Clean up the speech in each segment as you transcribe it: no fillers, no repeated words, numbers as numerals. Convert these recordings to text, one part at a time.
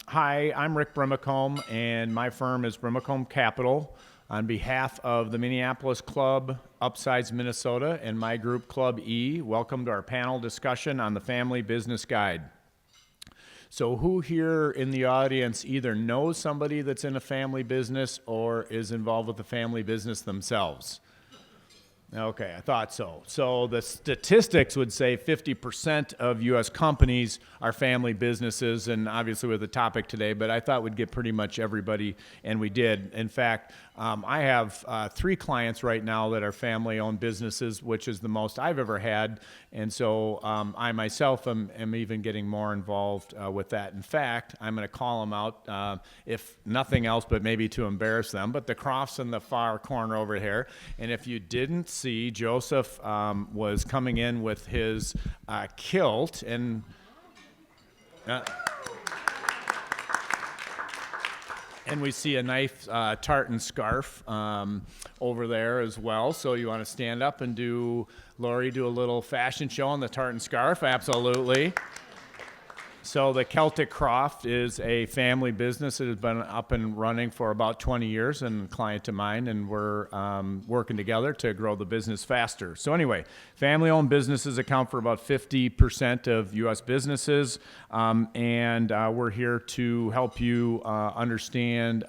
Hi, I'm Rick Brimacombe, and my firm is Brimacombe Capital. On behalf of the Minneapolis Club, Upsize Minnesota, and my group, Club E, welcome to our panel discussion on the Family Business Guide. So who here in the audience either knows somebody that's in a family business or is involved with the family business themselves? Okay, I thought so. So the statistics would say 50% of U.S. companies are family businesses, and obviously with the topic today, but I thought we'd get pretty much everybody, and we did. In fact, I have 3 clients right now that are family-owned businesses, which is the most I've ever had, and so I myself am even getting more involved with that. In fact, I'm going to call them out, if nothing else, but maybe to embarrass them, but the Crofts in the far corner over here, and if you didn't see, Joseph was coming in with his kilt, and we see a nice tartan scarf over there as well. So you want to stand up and Lori, do a little fashion show on the tartan scarf? Absolutely. So the Celtic Croft is a family business that has been up and running for about 20 years, and a client of mine, and we're working together to grow the business faster. So anyway, family-owned businesses account for about 50% of U.S. businesses, and we're here to help you understand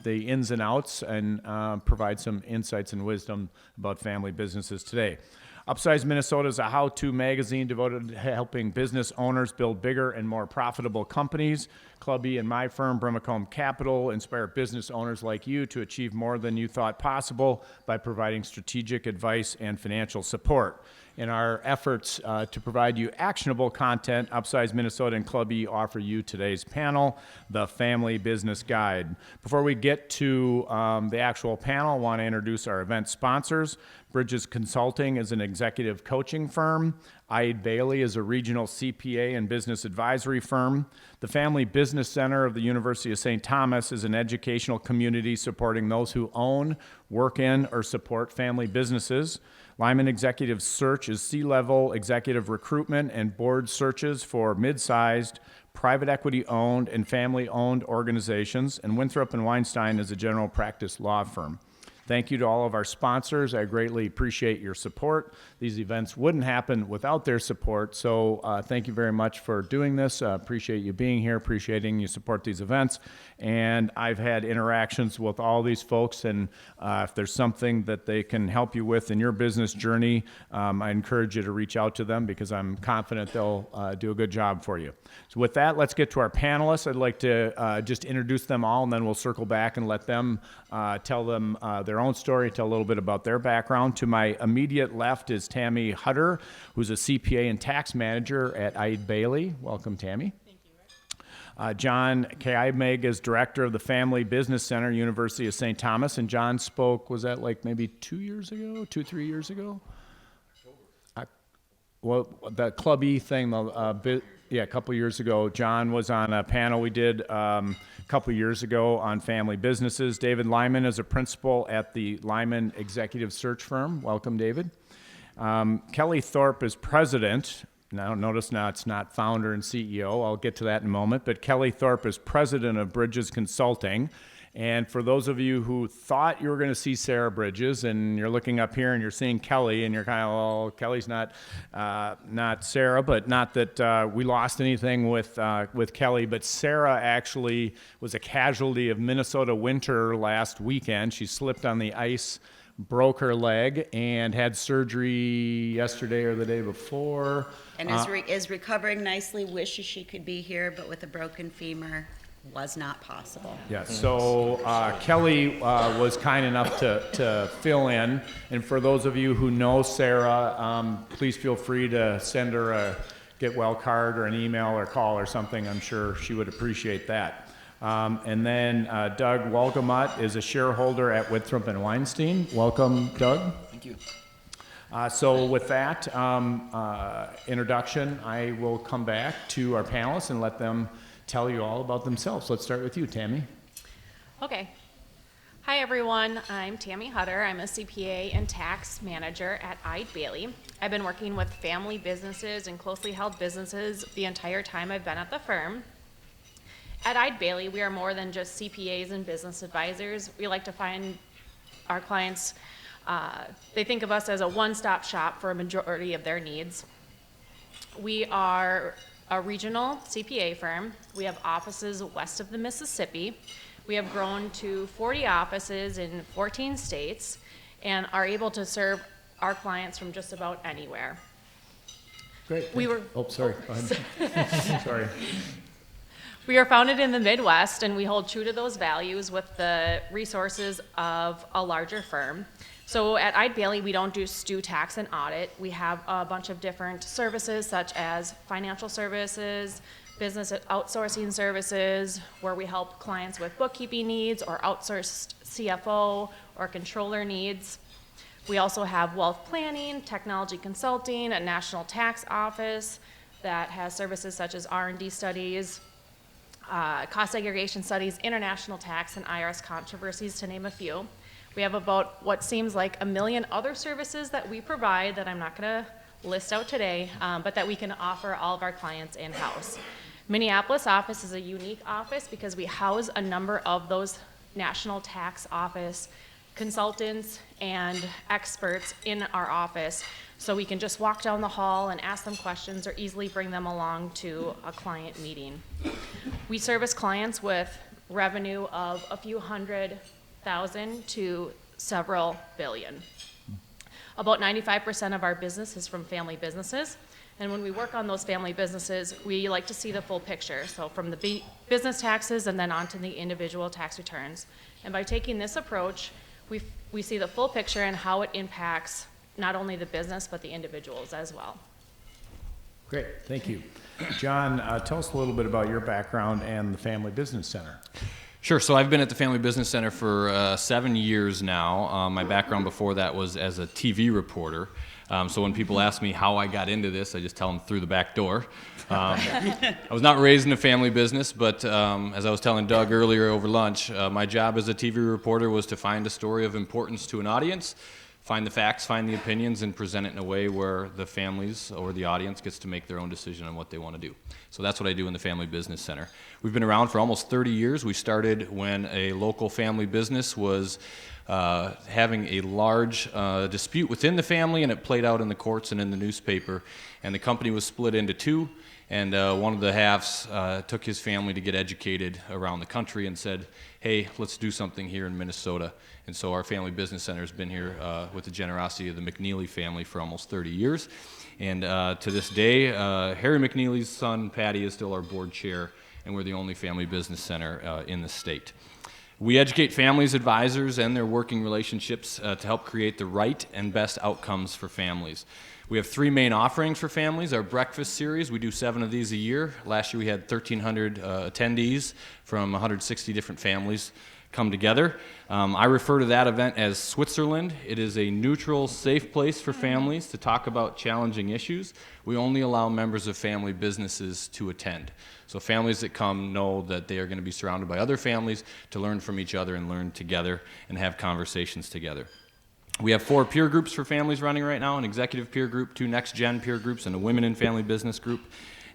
the ins and outs and provide some insights and wisdom about family businesses today. Upsize Minnesota is a how-to magazine devoted to helping business owners build bigger and more profitable companies. Club E and my firm, Brimacombe Capital, inspire business owners like you to achieve more than you thought possible by providing strategic advice and financial support. In our efforts to provide you actionable content, Upsize Minnesota and Club E offer you today's panel, the Family Business Guide. Before we get to the actual panel, I want to introduce our event sponsors. Bridges Consulting is an executive coaching firm. Eide Bailly is a regional CPA and business advisory firm. The Family Business Center of the University of St. Thomas is an educational community supporting those who own, work in, or support family businesses. Lyman Executive Search is C-level executive recruitment and board searches for mid-sized, private equity-owned, and family-owned organizations. And Winthrop & Weinstein is a general practice law firm. Thank you to all of our sponsors. I greatly appreciate your support. These events wouldn't happen without their support, so thank you very much for doing this. Appreciate you being here, appreciating you support these events. And I've had interactions with all these folks, and if there's something that they can help you with in your business journey, I encourage you to reach out to them because I'm confident they'll do a good job for you. So with that, let's get to our panelists. I'd like to just introduce them all, and then we'll circle back and let them tell them their own story, tell a little bit about their background. To my immediate left is Tammy Hutter, who's a CPA and tax manager at Eide Bailly. Welcome, Tammy. Thank you, Rick. John Kaimeg is director of the Family Business Center, University of St. Thomas, and John spoke, was that like maybe 3 years ago? Well, the Club E thing, a couple years ago, John was on a panel we did a couple years ago on family businesses. David Lyman is a principal at the Lyman Executive Search Firm. Welcome, David. Kelly Thorpe is president. Now, notice now it's not founder and CEO. I'll get to that in a moment. But Kelly Thorpe is president of Bridges Consulting. And for those of you who thought you were going to see Sarah Bridges, and you're looking up here and you're seeing Kelly, and you're kind of, well, Kelly's not Sarah, but not that we lost anything with Kelly. But Sarah actually was a casualty of Minnesota winter last weekend. She slipped on the ice, broke her leg, and had surgery yesterday or the day before. And is recovering nicely, wishes she could be here, but with a broken femur, was not possible. Yeah, so Kelly was kind enough to fill in. And for those of you who know Sarah, please feel free to send her a get well card or an email or call or something. I'm sure she would appreciate that. And then Doug Wolgamut is a shareholder at Winthrop & Weinstein. Welcome, Doug. Thank you. So with that introduction, I will come back to our panelists and let them tell you all about themselves. Let's start with you, Tammy. Okay. Hi, everyone. I'm Tammy Hutter. I'm a CPA and tax manager at Eide Bailly. I've been working with family businesses and closely held businesses the entire time I've been at the firm. At Eide Bailey, we are more than just CPAs and business advisors. We like to find our clients, they think of us as a one-stop shop for a majority of their needs. We are a regional CPA firm. We have offices west of the Mississippi. We have grown to 40 offices in 14 states and are able to serve our clients from just about anywhere. Great. We were- Oh, sorry. Go ahead. Sorry. We are founded in the Midwest, and we hold true to those values with the resources of a larger firm. So at Eide Bailey, we don't just do tax and audit. We have a bunch of different services, such as financial services, business outsourcing services, where we help clients with bookkeeping needs or outsourced CFO or controller needs. We also have wealth planning, technology consulting, a national tax office that has services such as R&D studies, cost segregation studies, international tax, and IRS controversies, to name a few. We have about what seems like 1 million other services that we provide that I'm not going to list out today, but that we can offer all of our clients in-house. Minneapolis office is a unique office because we house a number of those national tax office consultants and experts in our office, so we can just walk down the hall and ask them questions or easily bring them along to a client meeting. We service clients with revenue of a few $100,000 to several billion. About 95% of our business is from family businesses, and when we work on those family businesses, we like to see the full picture, so from the business taxes and then onto the individual tax returns. And by taking this approach, we see the full picture and how it impacts not only the business, but the individuals as well. Great, thank you. John, tell us a little bit about your background and the Family Business Center. Sure. So I've been at the Family Business Center for 7 years now. My background before that was as a TV reporter. So when people ask me how I got into this, I just tell them through the back door. I was not raised in a family business, but as I was telling Doug earlier over lunch, my job as a TV reporter was to find a story of importance to an audience, find the facts, find the opinions, and present it in a way where the families or the audience gets to make their own decision on what they want to do. So that's what I do in the Family Business Center. We've been around for almost 30 years. We started when a local family business was having a large dispute within the family, and it played out in the courts and in the newspaper. And the company was split into two, and one of the halves took his family to get educated around the country and said, hey, let's do something here in Minnesota. And so our Family Business Center has been here with the generosity of the McNeely family for almost 30 years. And to this day, Harry McNeely's son, Patty, is still our board chair, and we're the only family business center in the state. We educate families, advisors, and their working relationships to help create the right and best outcomes for families. We have 3 main offerings for families. Our breakfast series, we do 7 of these a year. Last year we had 1,300 attendees from 160 different families come together. I refer to that event as Switzerland. It is a neutral, safe place for families to talk about challenging issues. We only allow members of family businesses to attend. So families that come know that they are going to be surrounded by other families to learn from each other and learn together and have conversations together. We have 4 peer groups for families running right now, an executive peer group, 2 next-gen peer groups, and a women in family business group.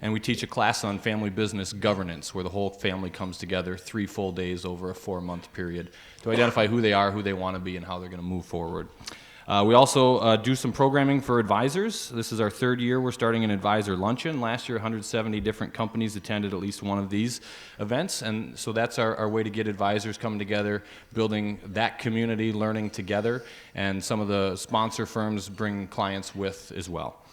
And we teach a class on family business governance where the whole family comes together 3 full days over a 4-month period to identify who they are, who they want to be, and how they're going to move forward. We also do some programming for advisors. This is our 3rd year. We're starting an advisor luncheon. Last year, 170 different companies attended at least one of these events. And so that's our way to get advisors coming together, building that community, learning together. And some of the sponsor firms bring clients with as well.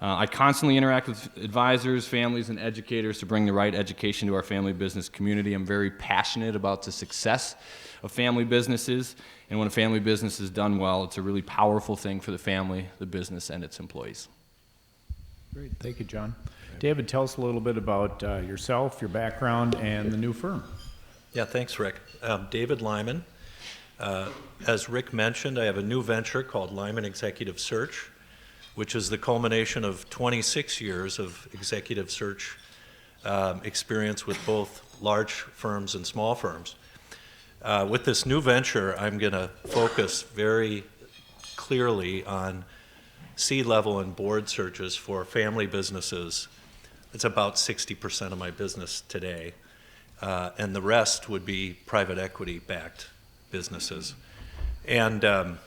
I constantly interact with advisors, families, and educators to bring the right education to our family business community. I'm very passionate about the success of family businesses, and when a family business is done well, it's a really powerful thing for the family, the business, and its employees. Great, thank you, John. David, tell us a little bit about yourself, your background, and the new firm. Yeah, thanks, Rick. David Lyman. As Rick mentioned, I have a new venture called Lyman Executive Search, which is the culmination of 26 years of executive search experience with both large firms and small firms. With this new venture, I'm going to focus very clearly on C-level and board searches for family businesses. It's about 60% of my business today. and the rest would be private equity-backed businesses. And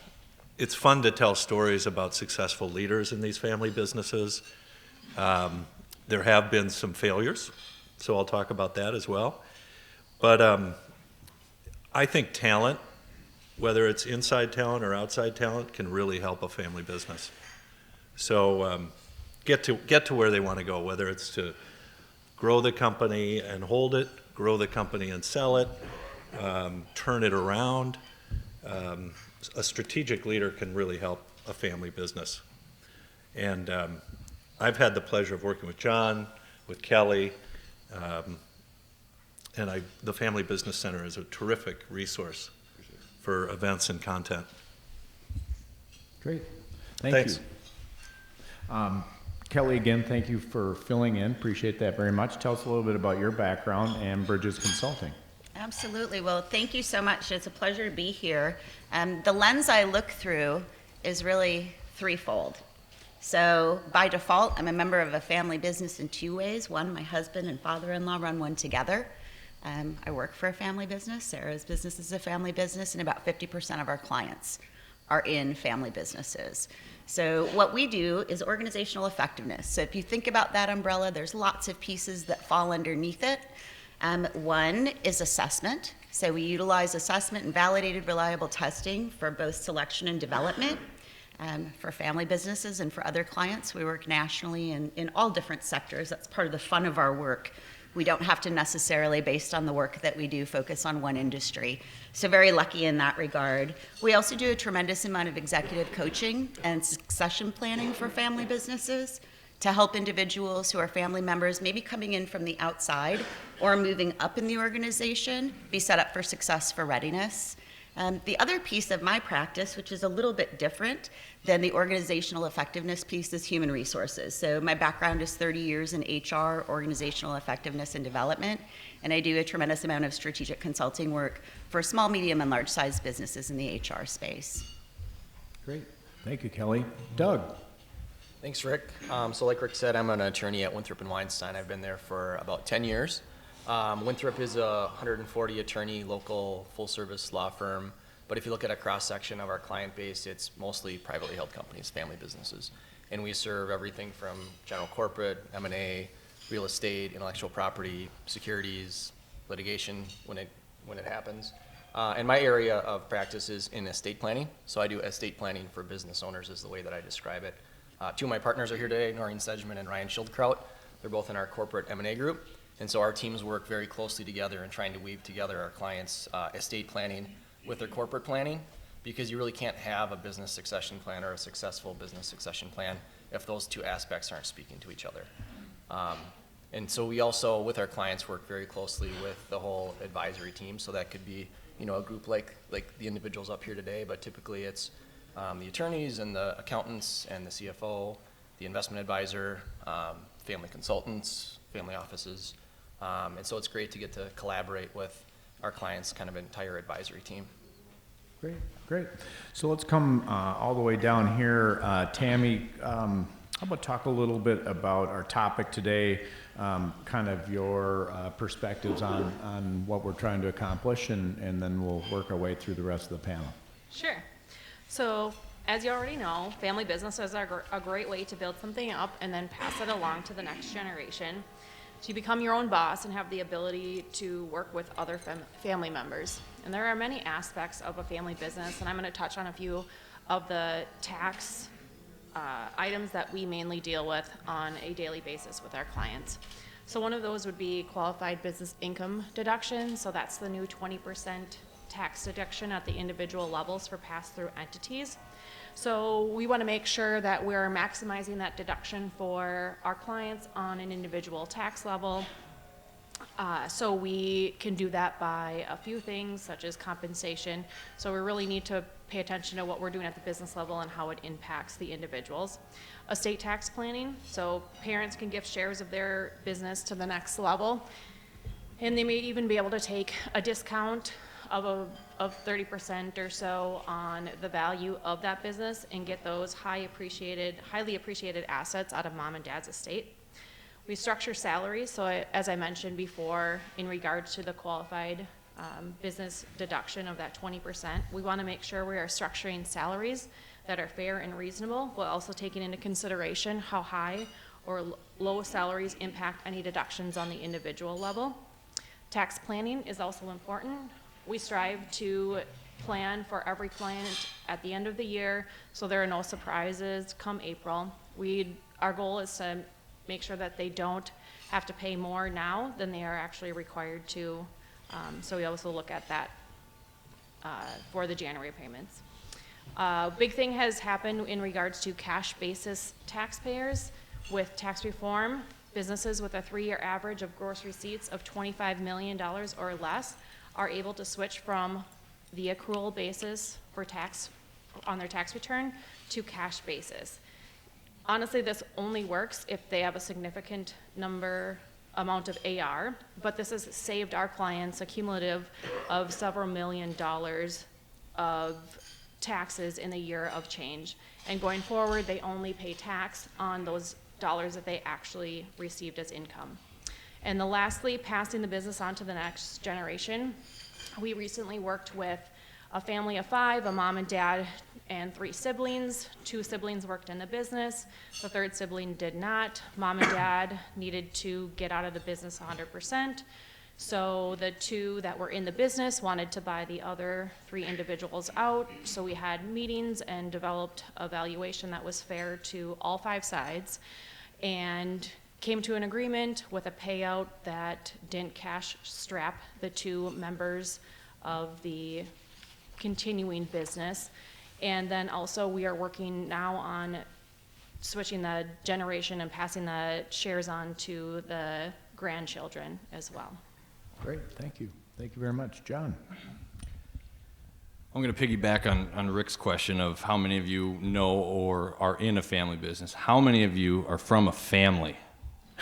it's fun to tell stories about successful leaders in these family businesses. There have been some failures, so I'll talk about that as well. But I think talent, whether it's inside talent or outside talent, can really help a family business. So get to where they want to go, whether it's to grow the company and hold it, grow the company and sell it, turn it around. A strategic leader can really help a family business. And I've had the pleasure of working with John, with Kelly, and the Family Business Center is a terrific resource for events and content. Great. Thank Thanks. you. Kelly, again, thank you for filling in. Appreciate that very much. Tell us a little bit about your background and Bridges Consulting. Absolutely. Well, thank you so much. It's a pleasure to be here. The lens I look through is really threefold. So by default, I'm a member of a family business in two ways. One, my husband and father-in-law run one together. I work for a family business. Sarah's business is a family business, and about 50% of our clients are in family businesses. So what we do is organizational effectiveness. So if you think about that umbrella, there's lots of pieces that fall underneath it. One is assessment. So we utilize assessment and validated reliable testing for both selection and development. For family businesses and for other clients, we work nationally in all different sectors. That's part of the fun of our work. We don't have to necessarily, based on the work that we do, focus on one industry. So very lucky in that regard. We also do a tremendous amount of executive coaching and succession planning for family businesses to help individuals who are family members, maybe coming in from the outside or moving up in the organization, be set up for success, for readiness. The other piece of my practice, which is a little bit different than the organizational effectiveness piece, is human resources. So my background is 30 years in HR, organizational effectiveness and development, and I do a tremendous amount of strategic consulting work for small, medium, and large-sized businesses in the HR space. Great. Thank you, Kelly. Doug. Thanks, Rick. So like Rick said, I'm an attorney at Winthrop & Weinstein. I've been there for about 10 years. Winthrop is a 140 attorney local full-service law firm, but if you look at a cross-section of our client base, it's mostly privately held companies, family businesses. And we serve everything from general corporate, M&A, real estate, intellectual property, securities, litigation when it happens. And my area of practice is in estate planning. So I do estate planning for business owners is the way that I describe it. Two of my partners are here today, Noreen Sedgman and Ryan Schildkraut. They're both in our corporate M&A group. And so our teams work very closely together in trying to weave together our clients' estate planning with their corporate planning, because you really can't have a business succession plan or a successful business succession plan if those two aspects aren't speaking to each other. And so we also, with our clients, work very closely with the whole advisory team. So that could be, a group like the individuals up here today, but typically it's the attorneys and the accountants and the CFO, the investment advisor, family consultants, family offices. And so it's great to get to collaborate with our clients' kind of entire advisory team. Great, great. So let's come all the way down here. Tammy, how about talk a little bit about our topic today, kind of your perspectives on what we're trying to accomplish, and then we'll work our way through the rest of the panel. Sure. So, as you already know, family businesses are a great way to build something up and then pass it along to the next generation. So you become your own boss and have the ability to work with other family members. And there are many aspects of a family business, and I'm going to touch on a few of the tax items that we mainly deal with on a daily basis with our clients. So one of those would be qualified business income deduction. So that's the new 20% tax deduction at the individual levels for pass-through entities. So we want to make sure that we're maximizing that deduction for our clients on an individual tax level. So we can do that by a few things, such as compensation. So we really need to pay attention to what we're doing at the business level and how it impacts the individuals. Estate tax planning, so parents can gift shares of their business to the next level. And they may even be able to take a discount of 30% or so on the value of that business and get those highly appreciated assets out of mom and dad's estate. We structure salaries, so as I mentioned before, in regards to the qualified business deduction of that 20%, we want to make sure we are structuring salaries that are fair and reasonable, while also taking into consideration how high or low salaries impact any deductions on the individual level. Tax planning is also important. We strive to plan for every client at the end of the year, so there are no surprises come April. Our goal is to make sure that they don't have to pay more now than they are actually required to. So we also look at that for the January payments. Big thing has happened in regards to cash basis taxpayers. With tax reform, businesses with a 3-year average of gross receipts of $25 million or less are able to switch from the accrual basis for tax on their tax return to cash basis. Honestly, this only works if they have a significant amount of AR, but this has saved our clients a cumulative of several $million of taxes in the year of change. And going forward, they only pay tax on those dollars that they actually received as income. And then lastly, passing the business on to the next generation. We recently worked with a family of 5, a mom and dad and 3 siblings. 2 siblings worked in the business. The 3rd sibling did not. Mom and dad needed to get out of the business 100%. So the 2 that were in the business wanted to buy the other 3 individuals out. So we had meetings and developed a valuation that was fair to all 5 sides, and came to an agreement with a payout that didn't cash strap the 2 members of the continuing business. And then also we are working now on switching the generation and passing the shares on to the grandchildren as well. Great, thank you. Thank you very much. John? I'm going to piggyback on Rick's question of how many of you know or are in a family business. How many of you are from a family?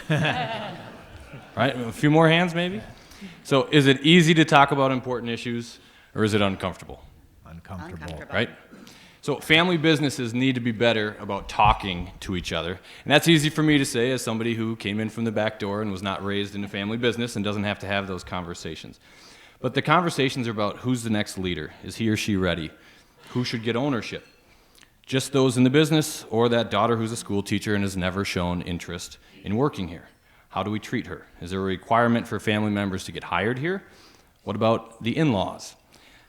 Right? A few more hands, maybe? So is it easy to talk about important issues, or is it uncomfortable? Uncomfortable. Right? So family businesses need to be better about talking to each other. And that's easy for me to say as somebody who came in from the back door and was not raised in a family business and doesn't have to have those conversations. But the conversations are about who's the next leader. Is he or she ready? Who should get ownership? Just those in the business, or that daughter who's a school teacher and has never shown interest in working here? How do we treat her? Is there a requirement for family members to get hired here? What about the in-laws?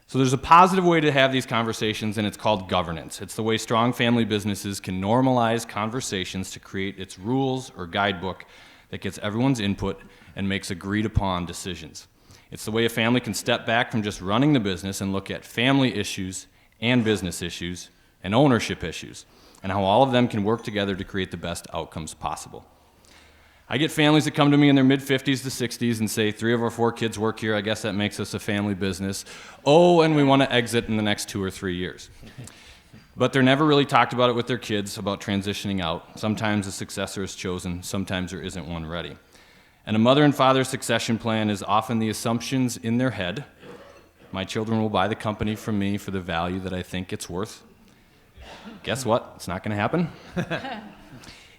So there's a positive way to have these conversations, and it's called governance. It's the way strong family businesses can normalize conversations to create its rules or guidebook that gets everyone's input and makes agreed upon decisions. It's the way a family can step back from just running the business and look at family issues and business issues and ownership issues, and how all of them can work together to create the best outcomes possible. I get families that come to me in their mid-50s to 60s and say, 3 of our 4 kids work here, I guess that makes us a family business. Oh, and we want to exit in the next 2 or 3 years. But they're never really talked about it with their kids, about transitioning out. Sometimes a successor is chosen, sometimes there isn't one ready. And a mother and father succession plan is often the assumptions in their head. My children will buy the company from me for the value that I think it's worth. Guess what? It's not going to happen.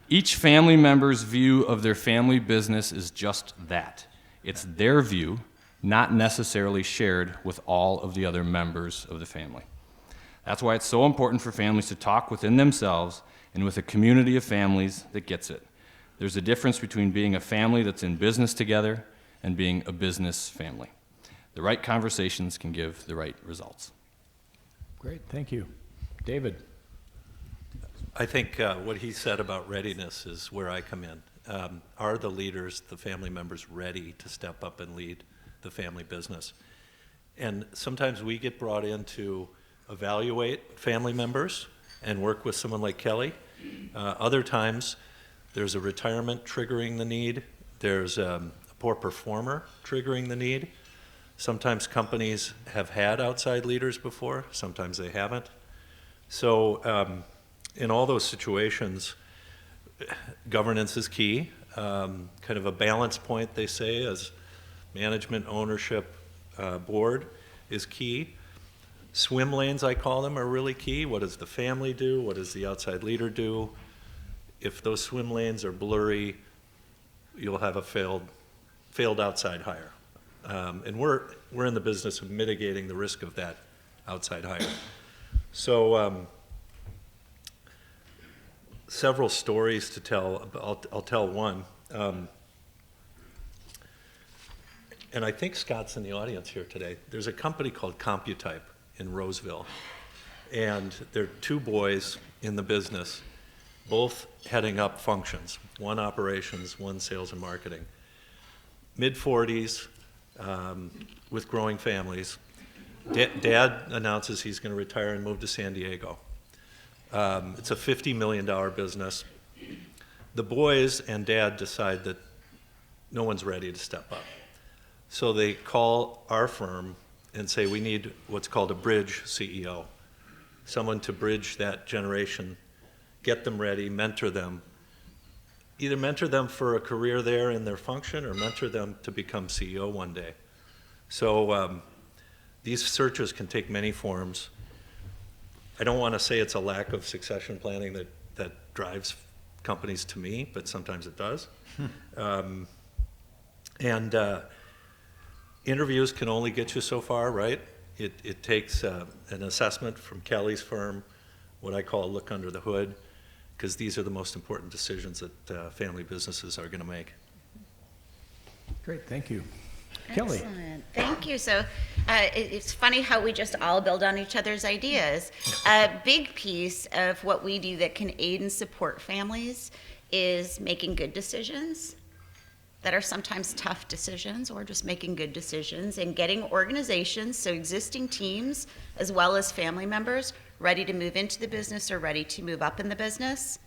Each family member's view of their family business is just that. It's their view, not necessarily shared with all of the other members of the family. That's why it's so important for families to talk within themselves and with a community of families that gets it. There's a difference between being a family that's in business together and being a business family. The right conversations can give the right results. Great, thank you. David? I think what he said about readiness is where I come in. Are the leaders, the family members, ready to step up and lead the family business? And sometimes we get brought in to evaluate family members and work with someone like Kelly. Other times, there's a retirement triggering the need. There's a poor performer triggering the need. Sometimes companies have had outside leaders before, sometimes they haven't. So in all those situations, governance is key. Kind of a balance point, they say, as management, ownership, board is key. Swim lanes, I call them, are really key. What does the family do? What does the outside leader do? If those swim lanes are blurry, you'll have a failed outside hire. And we're in the business of mitigating the risk of that outside hire. So several stories to tell. I'll tell one. And I think Scott's in the audience here today. There's a company called CompuType in Roseville. And there are two boys in the business, both heading up functions, one operations, one sales and marketing. Mid-40s, with growing families. Dad announces he's going to retire and move to San Diego. It's a $50 million business. The boys and Dad decide that no one's ready to step up. So they call our firm and say, we need what's called a bridge CEO, someone to bridge that generation, get them ready, mentor them, either mentor them for a career there in their function or mentor them to become CEO one day. So these searches can take many forms. I don't want to say it's a lack of succession planning that drives companies to me, but sometimes it does. Interviews can only get you so far, right? It takes an assessment from Kelly's firm, what I call a look under the hood, because these are the most important decisions that family businesses are going to make. Great, thank you. Kelly. Excellent. Thank you. So it's funny how we just all build on each other's ideas. A big piece of what we do that can aid and support families is making good decisions that are sometimes tough decisions, or just making good decisions and getting organizations, so existing teams as well as family members, ready to move into the business or ready to move up in the business.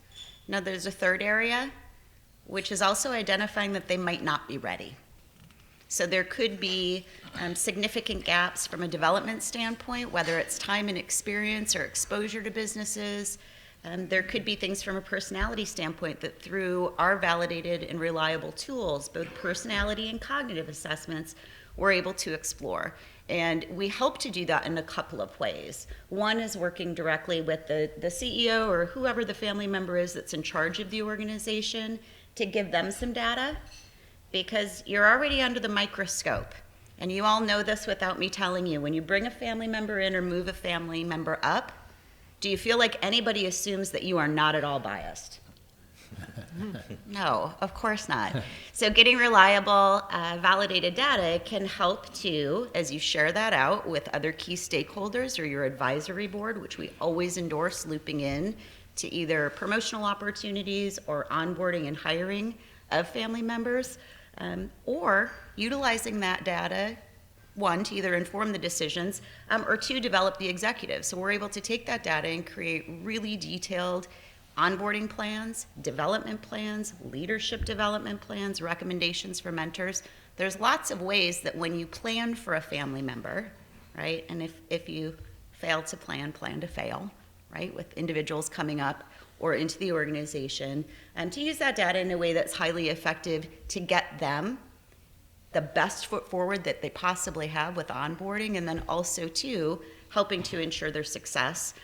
Now there's a third area, which is also identifying that they might not be ready. So there could be significant gaps from a development standpoint, whether it's time and experience or exposure to businesses. There could be things from a personality standpoint that through our validated and reliable tools, both personality and cognitive assessments, we're able to explore. And we hope to do that in a couple of ways. One is working directly with the CEO or whoever the family member is that's in charge of the organization to give them some data, because you're already under the microscope. And you all know this without me telling you. When you bring a family member in or move a family member up, do you feel like anybody assumes that you are not at all biased? No, of course not. So getting reliable, validated data can help to, as you share that out with other key stakeholders or your advisory board, which we always endorse looping in to either promotional opportunities or onboarding and hiring of family members, or utilizing that data, one, to either inform the decisions, or two, develop the executives. So we're able to take that data and create really detailed onboarding plans, development plans, leadership development plans, recommendations for mentors. There's lots of ways that when you plan for a family member, right, and if you fail to plan to fail, right, with individuals coming up or into the organization, to use that data in a way that's highly effective to get them the best foot forward that they possibly have with onboarding, and then also too helping to ensure their success,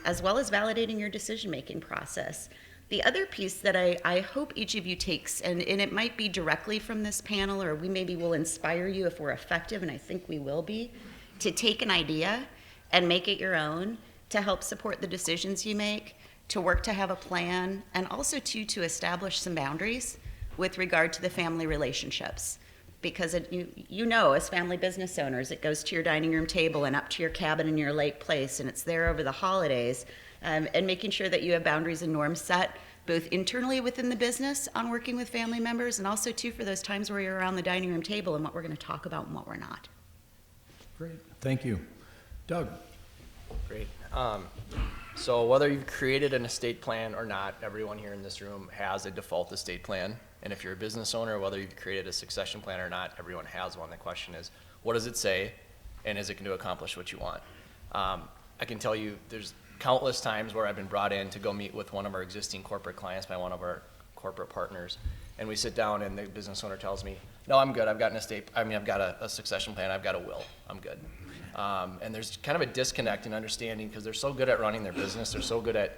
as well as validating your decision-making process. The other piece that I hope each of you takes, and it might be directly from this panel, or we maybe will inspire you if we're effective, and I think we will be, to take an idea and make it your own, to help support the decisions you make, to work to have a plan, and also to establish some boundaries with regard to the family relationships. Because you know, as family business owners, it goes to your dining room table and up to your cabin in your lake place, and it's there over the holidays, and making sure that you have boundaries and norms set, both internally within the business on working with family members, and also too for those times where you're around the dining room table and what we're going to talk about and what we're not. Great, thank you. Doug. Great. So whether you've created an estate plan or not, everyone here in this room has a default estate plan. And if you're a business owner, whether you've created a succession plan or not, everyone has one. The question is, what does it say, and is it going to accomplish what you want? I can tell you there's countless times where I've been brought in to go meet with one of our existing corporate clients by one of our corporate partners, and we sit down and the business owner tells me, no, I'm good, I've got a succession plan, I've got a will, I'm good. And there's kind of a disconnect in understanding, because they're so good at running their business, they're so good at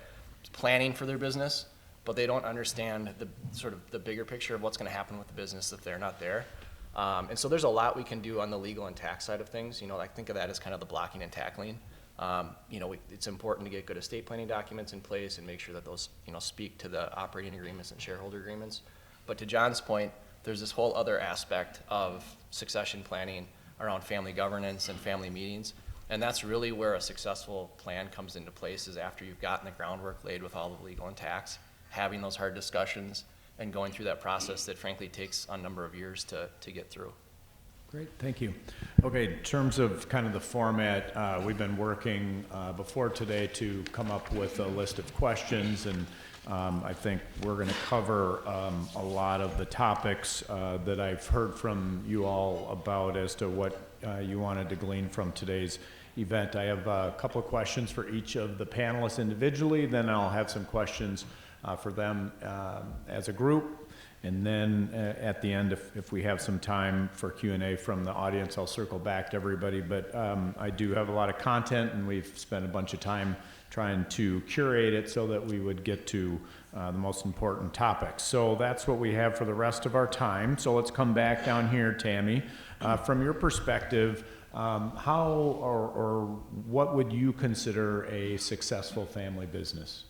planning for their business, but they don't understand the sort of the bigger picture of what's going to happen with the business if they're not there. And so there's a lot we can do on the legal and tax side of things. You know, I think of that as kind of the blocking and tackling. You know, it's important to get good estate planning documents in place and make sure that those, you know, speak to the operating agreements and shareholder agreements. But to John's point, there's this whole other aspect of succession planning around family governance and family meetings. And that's really where a successful plan comes into place, is after you've gotten the groundwork laid with all the legal and tax, having those hard discussions and going through that process that frankly takes a number of years to get through. Great, thank you. Okay, in terms of kind of the format, we've been working before today to come up with a list of questions, and I think we're going to cover a lot of the topics that I've heard from you all about as to what you wanted to glean from today's event. I have a couple of questions for each of the panelists individually, then I'll have some questions for them as a group. And then at the end, if we have some time for Q&A from the audience, I'll circle back to everybody. But I do have a lot of content, and we've spent a bunch of time trying to curate it so that we would get to the most important topics. So that's what we have for the rest of our time. So let's come back down here, Tammy. From your perspective, how or what would you consider a successful family business?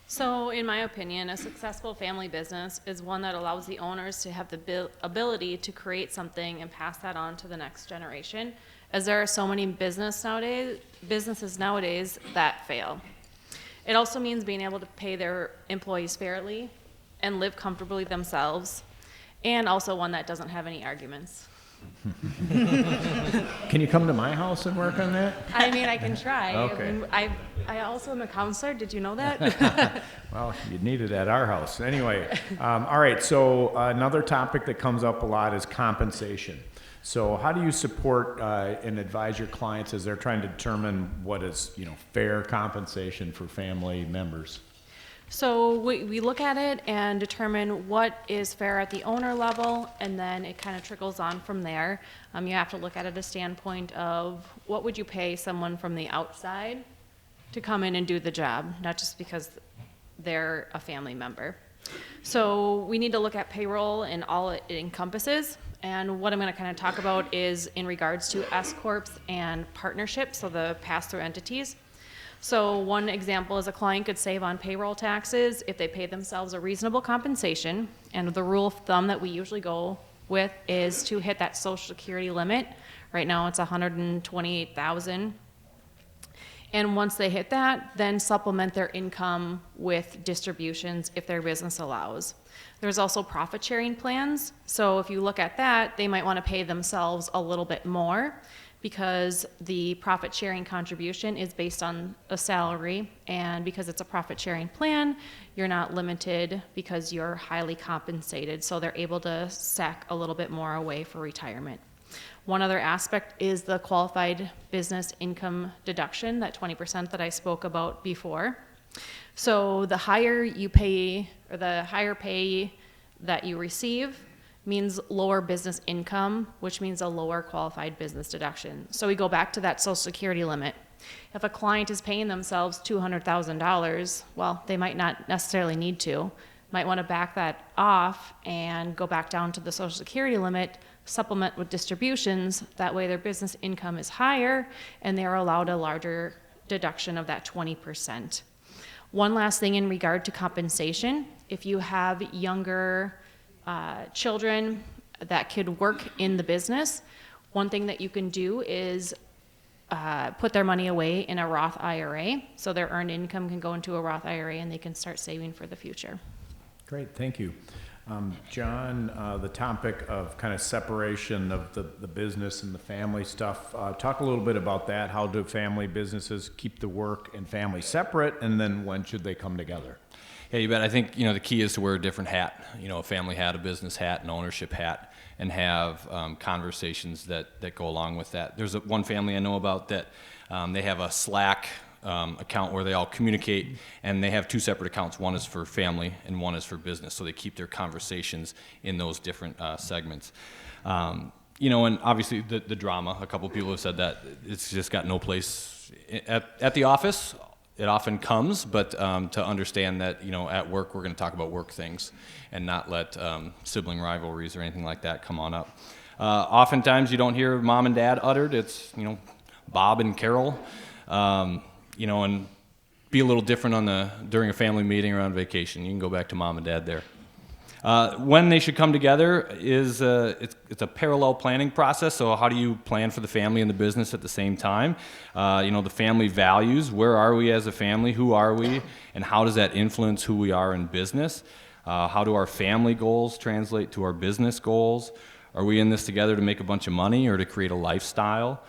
So, in my opinion, a successful family business is one that allows the owners to have the ability to create something and pass that on to the next generation, as there are so many businesses nowadays that fail. It also means being able to pay their employees fairly and live comfortably themselves, and also one that doesn't have any arguments. Can you come to my house and work on that? I mean, I can try. Okay. I mean, I also am a counselor. Did you know that? Well, you'd need it at our house. Anyway, all right, so another topic that comes up a lot is compensation. So how do you support and advise your clients as they're trying to determine what is, you know, fair compensation for family members? So we look at it and determine what is fair at the owner level, and then it kind of trickles on from there. You have to look at it a standpoint of what would you pay someone from the outside to come in and do the job, not just because they're a family member. So we need to look at payroll and all it encompasses. And what I'm going to kind of talk about is in regards to S-corps and partnerships, so the pass-through entities. So one example is a client could save on payroll taxes if they pay themselves a reasonable compensation. And the rule of thumb that we usually go with is to hit that Social Security limit. Right now it's $128,000. And once they hit that, then supplement their income with distributions if their business allows. There's also profit sharing plans. So if you look at that, they might want to pay themselves a little bit more, because the profit sharing contribution is based on a salary, and because it's a profit sharing plan, you're not limited because you're highly compensated, so they're able to sack a little bit more away for retirement. One other aspect is the qualified business income deduction, that 20% that I spoke about before. So the higher you pay, or the higher pay that you receive, means lower business income, which means a lower qualified business deduction. So we go back to that Social Security limit. If a client is paying themselves $200,000, well, they might not necessarily need to. Might want to back that off and go back down to the Social Security limit, supplement with distributions. That way their business income is higher and they're allowed a larger deduction of that 20%. One last thing in regard to compensation, if you have younger children that could work in the business, one thing that you can do is put their money away in a Roth IRA, so their earned income can go into a Roth IRA and they can start saving for the future. Great, thank you. John, the topic of kind of separation of the business and the family stuff, talk a little bit about that. How do family businesses keep the work and family separate, and then when should they come together? Yeah, you bet. I think, the key is to wear a different hat, a family hat, a business hat, an ownership hat, and have conversations that go along with that. There's one family I know about that they have a Slack account where they all communicate, and they have two separate accounts. One is for family and one is for business, so they keep their conversations in those different segments. And obviously the drama, a couple people have said that it's just got no place at the office. it often comes, but to understand that, at work we're going to talk about work things and not let sibling rivalries or anything like that come on up. Oftentimes you don't hear mom and dad uttered. It's, Bob and Carol, and be a little different during a family meeting or on vacation. You can go back to mom and dad there. When they should come together is it's a parallel planning process. So how do you plan for the family and the business at the same time? The family values. Where are we as a family? Who are we? And how does that influence who we are in business? How do our family goals translate to our business goals? Are we in this together to make a bunch of money or to create a lifestyle?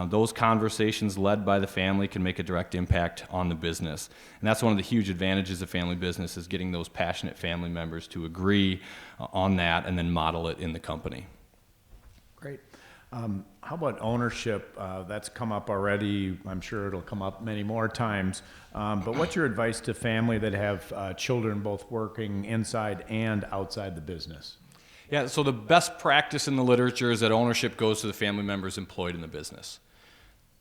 Those conversations led by the family can make a direct impact on the business. And that's one of the huge advantages of family business, is getting those passionate family members to agree on that and then model it in the company. Great. How about ownership? That's come up already. I'm sure it'll come up many more times. But what's your advice to family that have children both working inside and outside the business? Yeah, so the best practice in the literature is that ownership goes to the family members employed in the business.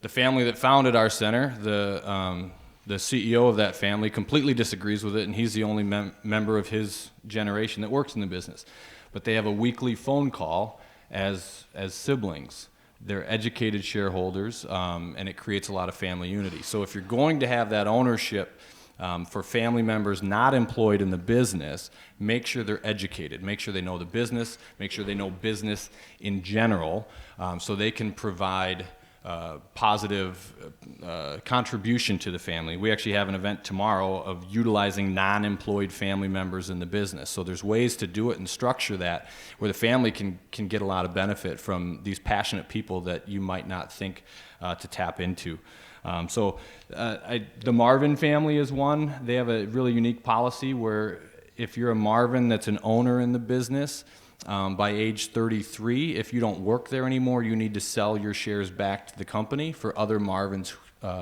The family that founded our center, the CEO of that family, completely disagrees with it, and he's the only member of his generation that works in the business. But they have a weekly phone call as siblings. They're educated shareholders, and it creates a lot of family unity. So if you're going to have that ownership for family members not employed in the business, make sure they're educated, make sure they know the business, make sure they know business in general, so they can provide positive contribution to the family. We actually have an event tomorrow of utilizing non-employed family members in the business. So there's ways to do it and structure that where the family can get a lot of benefit from these passionate people that you might not think to tap into. The Marvin family is one. They have a really unique policy where if you're a Marvin that's an owner in the business, by age 33, if you don't work there anymore, you need to sell your shares back to the company for other Marvins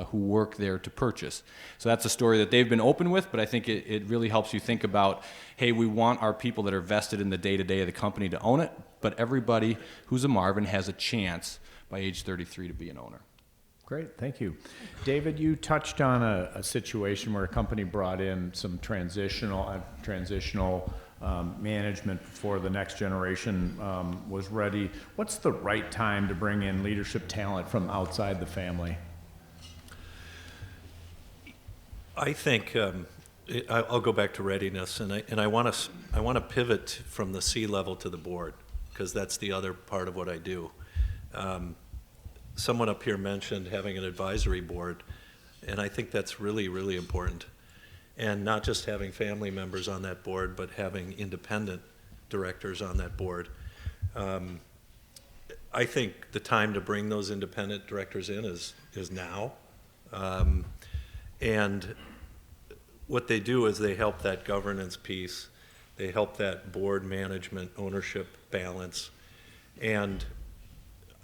who work there to purchase. So that's a story that they've been open with, but I think it really helps you think about, hey, we want our people that are vested in the day-to-day of the company to own it, but everybody who's a Marvin has a chance by age 33 to be an owner. Great, thank you. David, you touched on a situation where a company brought in some transitional management before the next generation was ready. What's the right time to bring in leadership talent from outside the family? I think I'll go back to readiness, and I want to pivot from the C level to the board, because that's the other part of what I do. Someone up here mentioned having an advisory board, and I think that's really, really important. And not just having family members on that board, but having independent directors on that board. I think the time to bring those independent directors in is now. And what they do is they help that governance piece, they help that board management ownership balance. And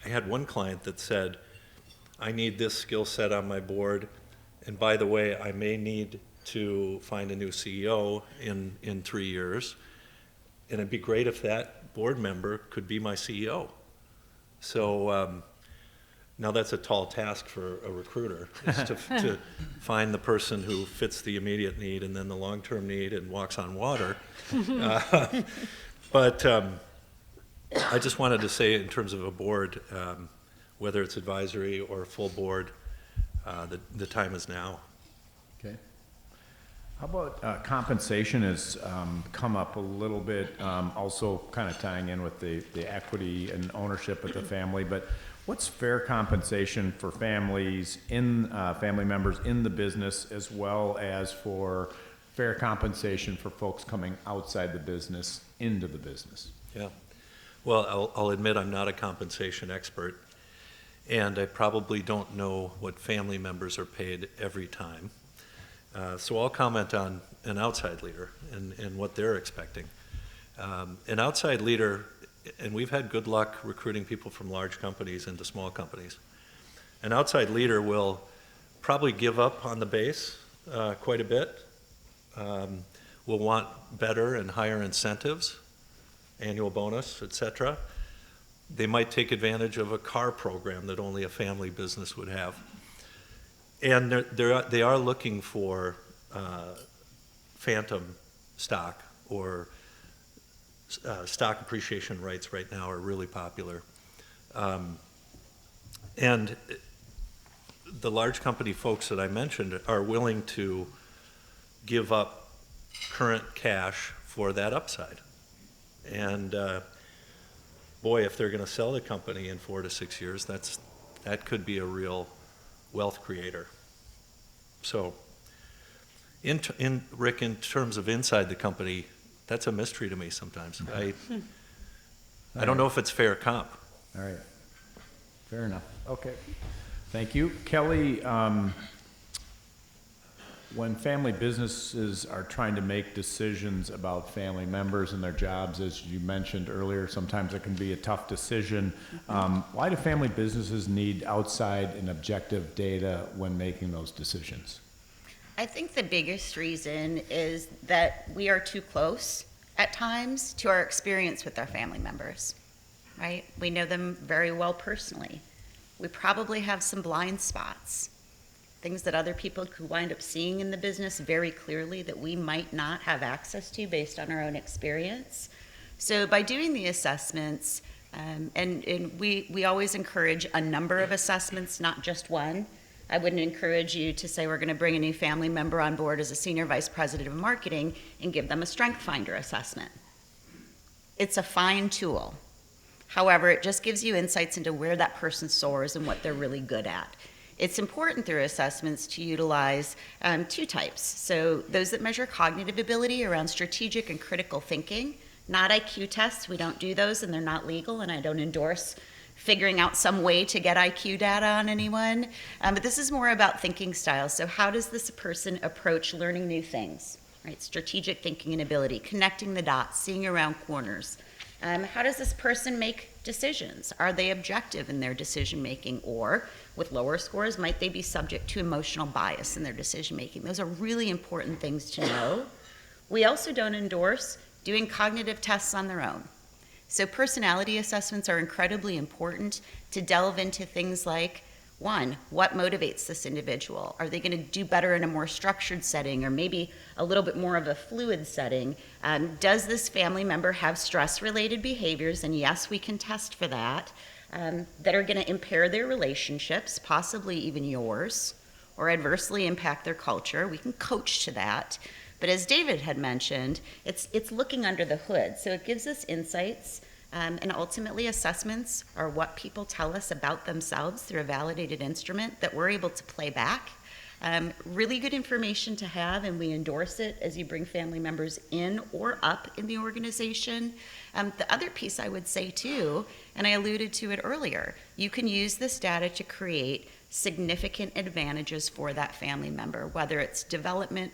I had one client that said, I need this skill set on my board, and by the way, I may need to find a new CEO in 3 years, and it'd be great if that board member could be my CEO. So now that's a tall task for a recruiter, is to find the person who fits the immediate need and then the long-term need and walks on water. But I just wanted to say, in terms of a board, whether it's advisory or full board, the time is now. Okay. How about compensation has come up a little bit, also kind of tying in with the equity and ownership of the family, but what's fair compensation for families family members in the business, as well as for fair compensation for folks coming outside the business into the business? Yeah. Well, I'll admit I'm not a compensation expert, and I probably don't know what family members are paid every time. So I'll comment on an outside leader and what they're expecting. An outside leader, and we've had good luck recruiting people from large companies into small companies. An outside leader will probably give up on the base quite a bit, will want better and higher incentives, annual bonus, etc. They might take advantage of a car program that only a family business would have. And they are looking for phantom stock, or stock appreciation rights right now are really popular. And the large company folks that I mentioned are willing to give up current cash for that upside. And boy, if they're going to sell the company in 4 to 6 years, that could be a real wealth creator. So, Rick, in terms of inside the company, that's a mystery to me sometimes. I don't know if it's fair comp. All right. Fair enough. Okay. Thank you. Kelly, when family businesses are trying to make decisions about family members and their jobs, as you mentioned earlier, sometimes it can be a tough decision. Why do family businesses need outside and objective data when making those decisions? I think the biggest reason is that we are too close at times to our experience with our family members, right? We know them very well personally. We probably have some blind spots, things that other people could wind up seeing in the business very clearly that we might not have access to based on our own experience. So by doing the assessments, and we always encourage a number of assessments, not just one. I wouldn't encourage you to say we're going to bring a new family member on board as a senior vice president of marketing and give them a strength finder assessment. It's a fine tool. However, it just gives you insights into where that person soars and what they're really good at. It's important through assessments to utilize two types. So those that measure cognitive ability around strategic and critical thinking, not IQ tests. We don't do those and they're not legal, and I don't endorse figuring out some way to get IQ data on anyone. But this is more about thinking styles. So how does this person approach learning new things, right? Strategic thinking and ability, connecting the dots, seeing around corners. How does this person make decisions? Are they objective in their decision making, or with lower scores, might they be subject to emotional bias in their decision making? Those are really important things to know. We also don't endorse doing cognitive tests on their own. So personality assessments are incredibly important to delve into things like, one, what motivates this individual? Are they going to do better in a more structured setting, or maybe a little bit more of a fluid setting? Does this family member have stress-related behaviors? And yes, we can test for that, that are going to impair their relationships, possibly even yours, or adversely impact their culture. We can coach to that. But as David had mentioned, it's looking under the hood. So it gives us insights, and ultimately assessments are what people tell us about themselves through a validated instrument that we're able to play back. Really good information to have, and we endorse it as you bring family members in or up in the organization. The other piece I would say too, and I alluded to it earlier, you can use this data to create significant advantages for that family member, whether it's development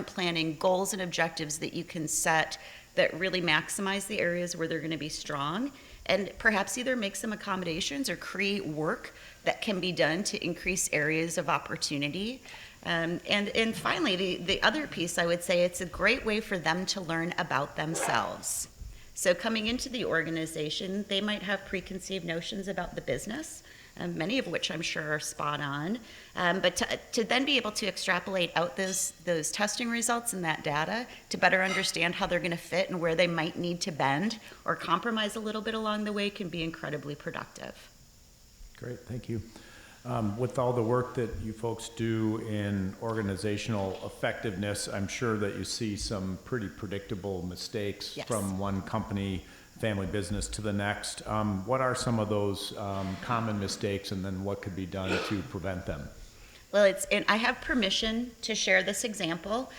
planning, goals and objectives that you can set that really maximize the areas where they're going to be strong, and perhaps either make some accommodations or create work that can be done to increase areas of opportunity. And finally, the other piece, I would say it's a great way for them to learn about themselves. So coming into the organization, they might have preconceived notions about the business, many of which I'm sure are spot on, but to then be able to extrapolate out those testing results and that data to better understand how they're going to fit and where they might need to bend or compromise a little bit along the way can be incredibly productive. Great, thank you. With all the work that you folks do in organizational effectiveness, I'm sure that you see some pretty predictable mistakes Yes. from one company, family business, to the next. What are some of those common mistakes, and then what could be done to prevent them? Well, and I have permission to share this example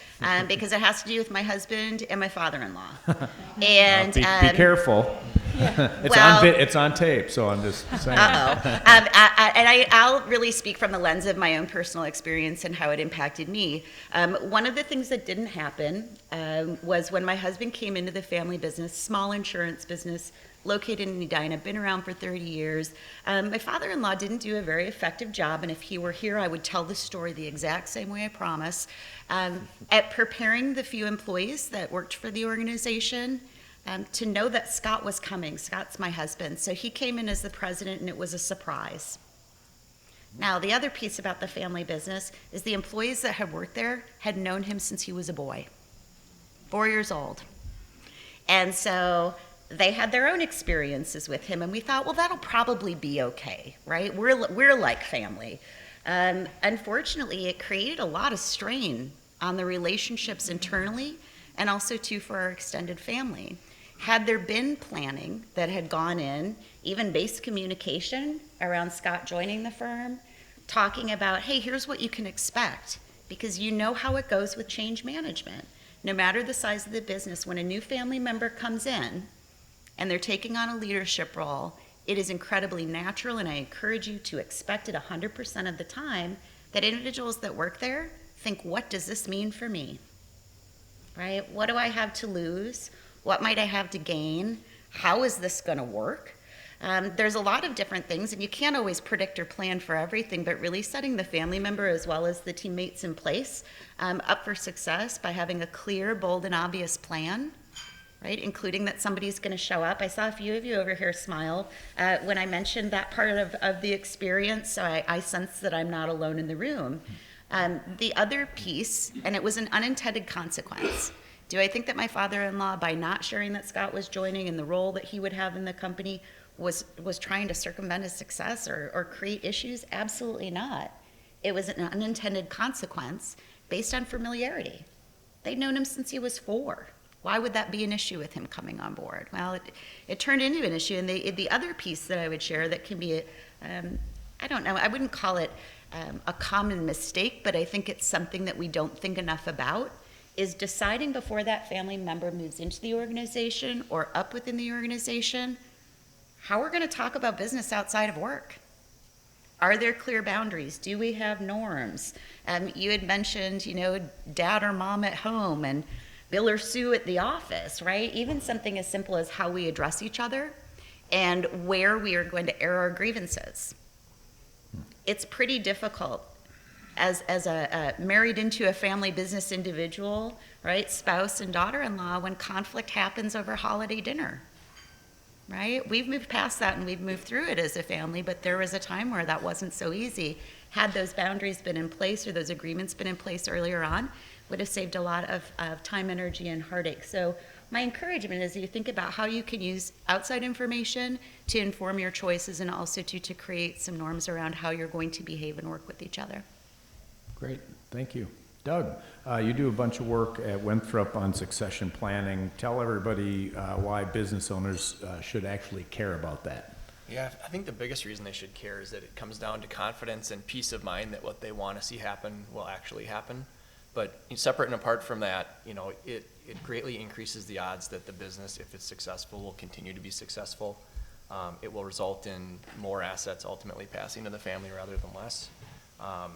because it has to do with my husband and my father-in-law. And Be careful. It's on tape, so I'm just saying. I'll really speak from the lens of my own personal experience and how it impacted me. One of the things that didn't happen was when my husband came into the family business, small insurance business, located in Edina, been around for 30 years. My father-in-law didn't do a very effective job, and if he were here, I would tell the story the exact same way, I promise, at preparing the few employees that worked for the organization to know that Scott was coming. Scott's my husband. So he came in as the president, and it was a surprise. Now, the other piece about the family business is the employees that had worked there had known him since he was a boy, 4 years old. And so they had their own experiences with him, and we thought, well, that'll probably be okay, right? We're like family. Unfortunately, it created a lot of strain on the relationships internally and also too for our extended family. Had there been planning that had gone in, even base communication around Scott joining the firm, talking about, hey, here's what you can expect, because you know how it goes with change management. No matter the size of the business, when a new family member comes in and they're taking on a leadership role, it is incredibly natural, and I encourage you to expect it 100% of the time, that individuals that work there think, what does this mean for me? Right? What do I have to lose? What might I have to gain? How is this going to work? There's a lot of different things, and you can't always predict or plan for everything, but really setting the family member as well as the teammates in place up for success by having a clear, bold, and obvious plan, right? Including that somebody's going to show up. I saw a few of you over here smile when I mentioned that part of the experience, so I sense that I'm not alone in the room. The other piece, and it was an unintended consequence. Do I think that my father-in-law, by not sharing that Scott was joining and the role that he would have in the company, was trying to circumvent his success or create issues? Absolutely not. It was an unintended consequence based on familiarity. They'd known him since he was 4. Why would that be an issue with him coming on board? Well, it turned into an issue. And the other piece that I would share that can be, I don't know, I wouldn't call it a common mistake, but I think it's something that we don't think enough about, is deciding before that family member moves into the organization or up within the organization, how we're going to talk about business outside of work. Are there clear boundaries? Do we have norms? You had mentioned, dad or mom at home and Bill or Sue at the office, right? Even something as simple as how we address each other and where we are going to air our grievances. It's pretty difficult as a married into a family business individual, right? Spouse and daughter-in-law, when conflict happens over holiday dinner. Right? We've moved past that and we've moved through it as a family, but there was a time where that wasn't so easy. Had those boundaries been in place or those agreements been in place earlier on, would have saved a lot of time, energy, and heartache. So my encouragement is you think about how you can use outside information to inform your choices and also to create some norms around how you're going to behave and work with each other. Great, thank you. Doug, you do a bunch of work at Winthrop on succession planning. Tell everybody why business owners should actually care about that. Yeah, I think the biggest reason they should care is that it comes down to confidence and peace of mind that what they want to see happen will actually happen. But separate and apart from that, it greatly increases the odds that the business, if it's successful, will continue to be successful. It will result in more assets ultimately passing to the family rather than less.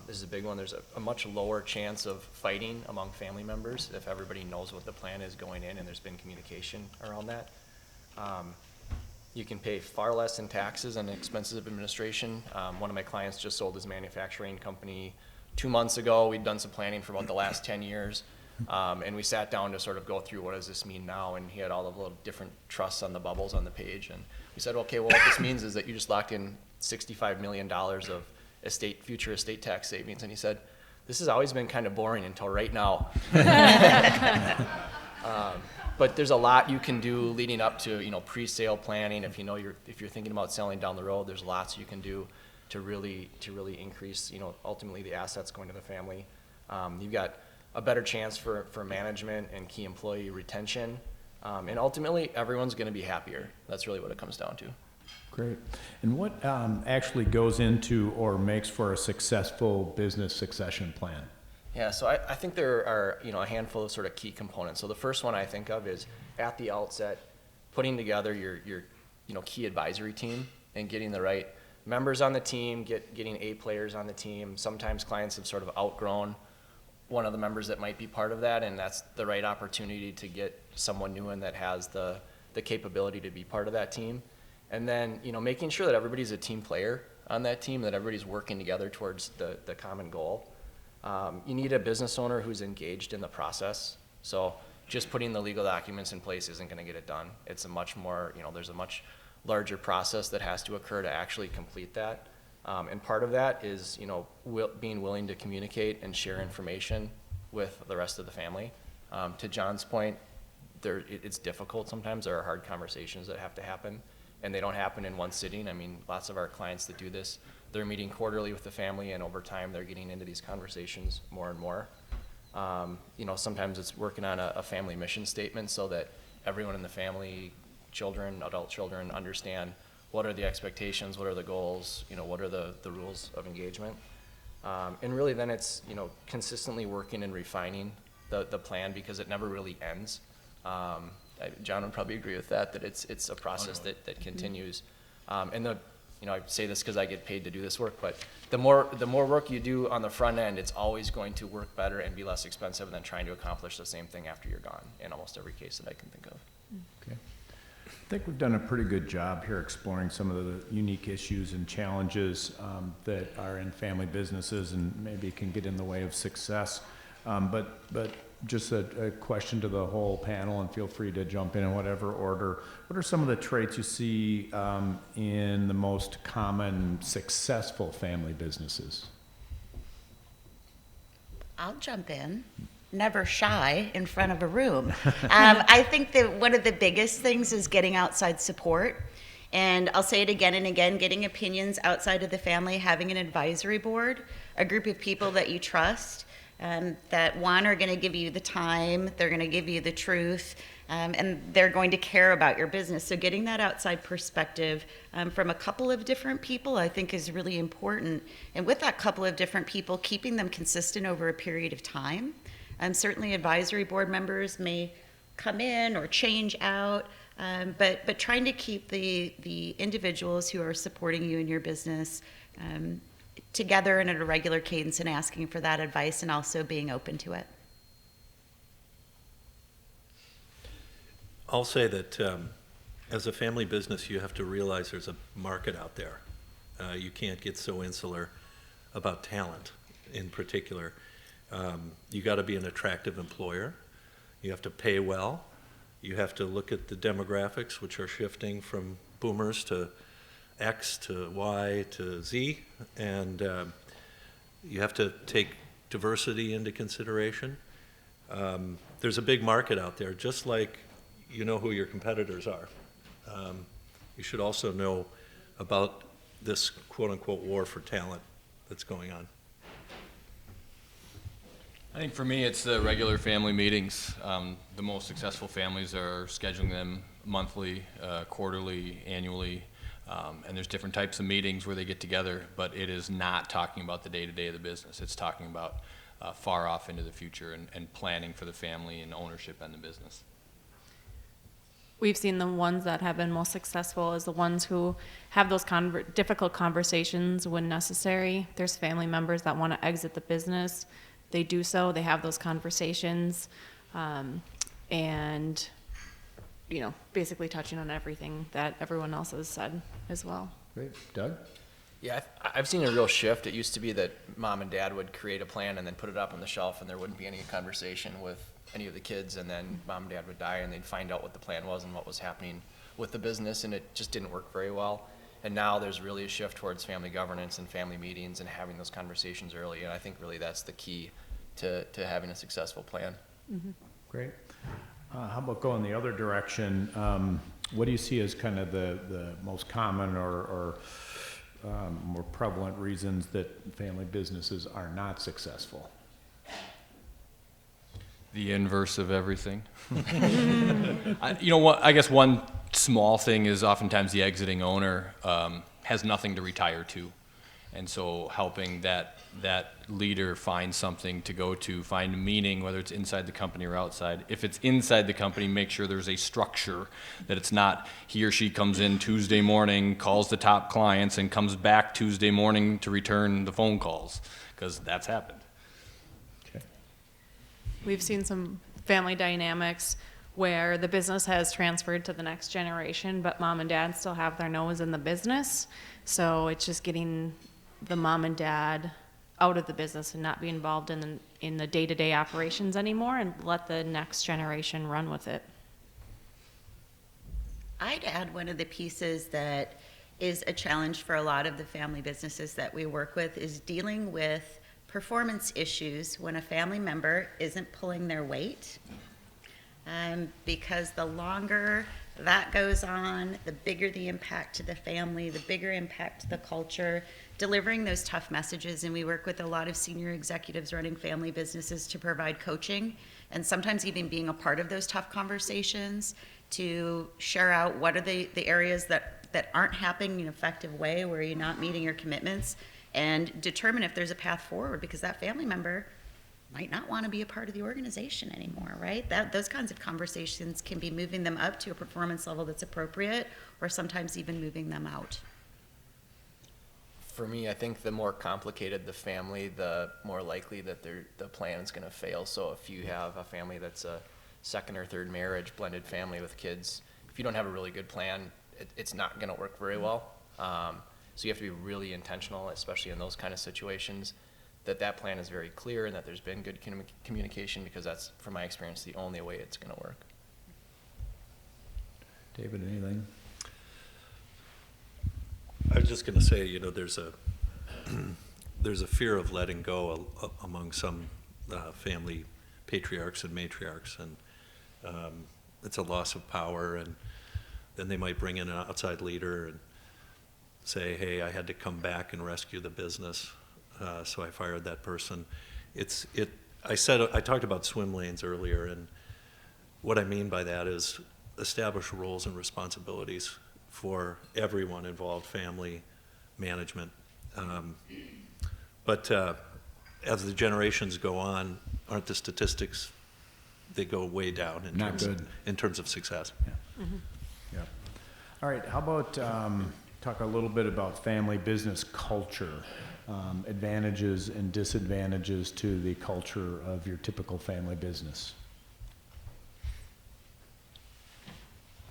This is a big one. There's a much lower chance of fighting among family members if everybody knows what the plan is going in and there's been communication around that. You can pay far less in taxes and expenses of administration. One of my clients just sold his manufacturing company 2 months ago. We'd done some planning for about the last 10 years. And we sat down to sort of go through what does this mean now, and he had all the little different trusts on the bubbles on the page. And we said, okay, well, what this means is that you just locked in $65 million of future estate tax savings. And he said, this has always been kind of boring until right now. But there's a lot you can do leading up to, pre-sale planning. If you're thinking about selling down the road, there's lots you can do to really increase, ultimately the assets going to the family. You've got a better chance for management and key employee retention. And ultimately, everyone's going to be happier. That's really what it comes down to. Great. And what actually goes into or makes for a successful business succession plan? Yeah, so I think there are a handful of sort of key components. So the first one I think of is at the outset, putting together your key advisory team and getting the right members on the team, getting A players on the team. Sometimes clients have sort of outgrown one of the members that might be part of that, and that's the right opportunity to get someone new in that has the capability to be part of that team. And then, making sure that everybody's a team player on that team, that everybody's working together towards the common goal. You need a business owner who's engaged in the process. So just putting the legal documents in place isn't going to get it done. It's a much more, there's a much larger process that has to occur to actually complete that. And part of that is, being willing to communicate and share information with the rest of the family. To John's point, it's difficult sometimes. There are hard conversations that have to happen, and they don't happen in one sitting. I mean, lots of our clients that do this, they're meeting quarterly with the family, and over time, they're getting into these conversations more and more. Sometimes it's working on a family mission statement so that everyone in the family, children, adult children, understand what are the expectations, what are the goals, what are the rules of engagement. And really then it's, consistently working and refining the plan, because it never really ends. John would probably agree with that it's a process that continues. I say this because I get paid to do this work, but the more work you do on the front end, it's always going to work better and be less expensive than trying to accomplish the same thing after you're gone, in almost every case that I can think of. Okay. I think we've done a pretty good job here exploring some of the unique issues and challenges that are in family businesses and maybe can get in the way of success. But just a question to the whole panel, and feel free to jump in whatever order. What are some of the traits you see in the most common successful family businesses? I'll jump in. Never shy in front of a room. I think that one of the biggest things is getting outside support. And I'll say it again and again, getting opinions outside of the family, having an advisory board, a group of people that you trust, that one are going to give you the time, they're going to give you the truth, and they're going to care about your business. So getting that outside perspective from a couple of different people, I think, is really important. And with that couple of different people, keeping them consistent over a period of time. Certainly advisory board members may come in or change out, but trying to keep the individuals who are supporting you in your business together and at a regular cadence, and asking for that advice and also being open to it. I'll say that as a family business, you have to realize there's a market out there. You can't get so insular about talent in particular. You got to be an attractive employer. You have to pay well. You have to look at the demographics, which are shifting from boomers to X to Y to Z, and you have to take diversity into consideration. There's a big market out there, just like you know who your competitors are. You should also know about this quote-unquote war for talent that's going on. I think for me, it's the regular family meetings. The most successful families are scheduling them monthly, quarterly, annually, and there's different types of meetings where they get together, but it is not talking about the day-to-day of the business. It's talking about far off into the future and planning for the family and ownership and the business. We've seen the ones that have been most successful as the ones who have those difficult conversations when necessary. There's family members that want to exit the business. They do so, they have those conversations, and, basically touching on everything that everyone else has said as well. Great. Doug? Yeah, I've seen a real shift. It used to be that mom and dad would create a plan and then put it up on the shelf, and there wouldn't be any conversation with any of the kids, and then mom and dad would die and they'd find out what the plan was and what was happening with the business, and it just didn't work very well. And now there's really a shift towards family governance and family meetings and having those conversations early, and I think really that's the key to having a successful plan. Mm-hmm. Great. How about going the other direction? What do you see as kind of the most common or more prevalent reasons that family businesses are not successful? The inverse of everything. I guess one small thing is oftentimes the exiting owner has nothing to retire to. And so helping that leader find something to go to, find meaning, whether it's inside the company or outside. If it's inside the company, make sure there's a structure, that it's not he or she comes in Tuesday morning, calls the top clients, and comes back Tuesday morning to return the phone calls, because that's happened. Okay. We've seen some family dynamics where the business has transferred to the next generation, but mom and dad still have their nose in the business. So it's just getting the mom and dad out of the business and not be involved in the day-to-day operations anymore, and let the next generation run with it. I'd add one of the pieces that is a challenge for a lot of the family businesses that we work with, is dealing with performance issues when a family member isn't pulling their weight. Because the longer that goes on, the bigger the impact to the family, the bigger impact to the culture, delivering those tough messages. And we work with a lot of senior executives running family businesses to provide coaching, and sometimes even being a part of those tough conversations to share out what are the areas that aren't happening in an effective way, where you're not meeting your commitments, and determine if there's a path forward, because that family member might not want to be a part of the organization anymore, right? Those kinds of conversations can be moving them up to a performance level that's appropriate, or sometimes even moving them out. For me, I think the more complicated the family, the more likely that the plan is going to fail. So if you have a family that's a second or third marriage, blended family with kids, if you don't have a really good plan, it's not going to work very well. So you have to be really intentional, especially in those kind of situations, that plan is very clear and that there's been good communication, because that's, from my experience, the only way it's going to work. David, anything? I was just going to say, you know, there's a fear of letting go among some family patriarchs and matriarchs, and it's a loss of power, and then they might bring in an outside leader and say, hey, I had to come back and rescue the business, so I fired that person. I talked about swim lanes earlier, and what I mean by that is establish roles and responsibilities for everyone involved, family, management. But as the generations go on, aren't the statistics, they go way down in terms of success. Yeah. Yeah. All right, how about talk a little bit about family business culture, advantages and disadvantages to the culture of your typical family business.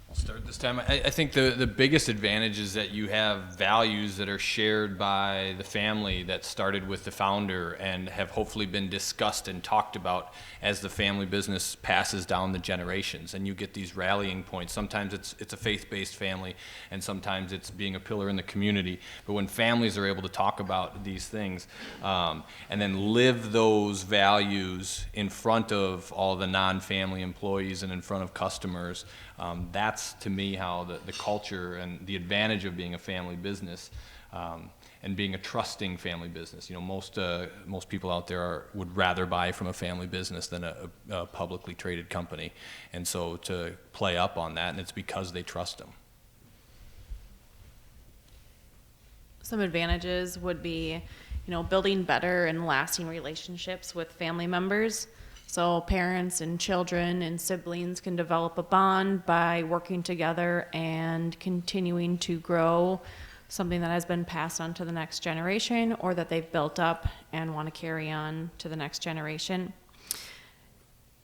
I'll start this time. I think the biggest advantage is that you have values that are shared by the family that started with the founder and have hopefully been discussed and talked about as the family business passes down the generations, and you get these rallying points. Sometimes it's a faith-based family, and sometimes it's being a pillar in the community. But when families are able to talk about these things and then live those values in front of all the non-family employees and in front of customers, that's to me how the culture and the advantage of being a family business and being a trusting family business. You know, most people out there would rather buy from a family business than a publicly traded company, and so to play up on that, and it's because they trust them. Some advantages would be, building better and lasting relationships with family members. So parents and children and siblings can develop a bond by working together and continuing to grow something that has been passed on to the next generation, or that they've built up and want to carry on to the next generation.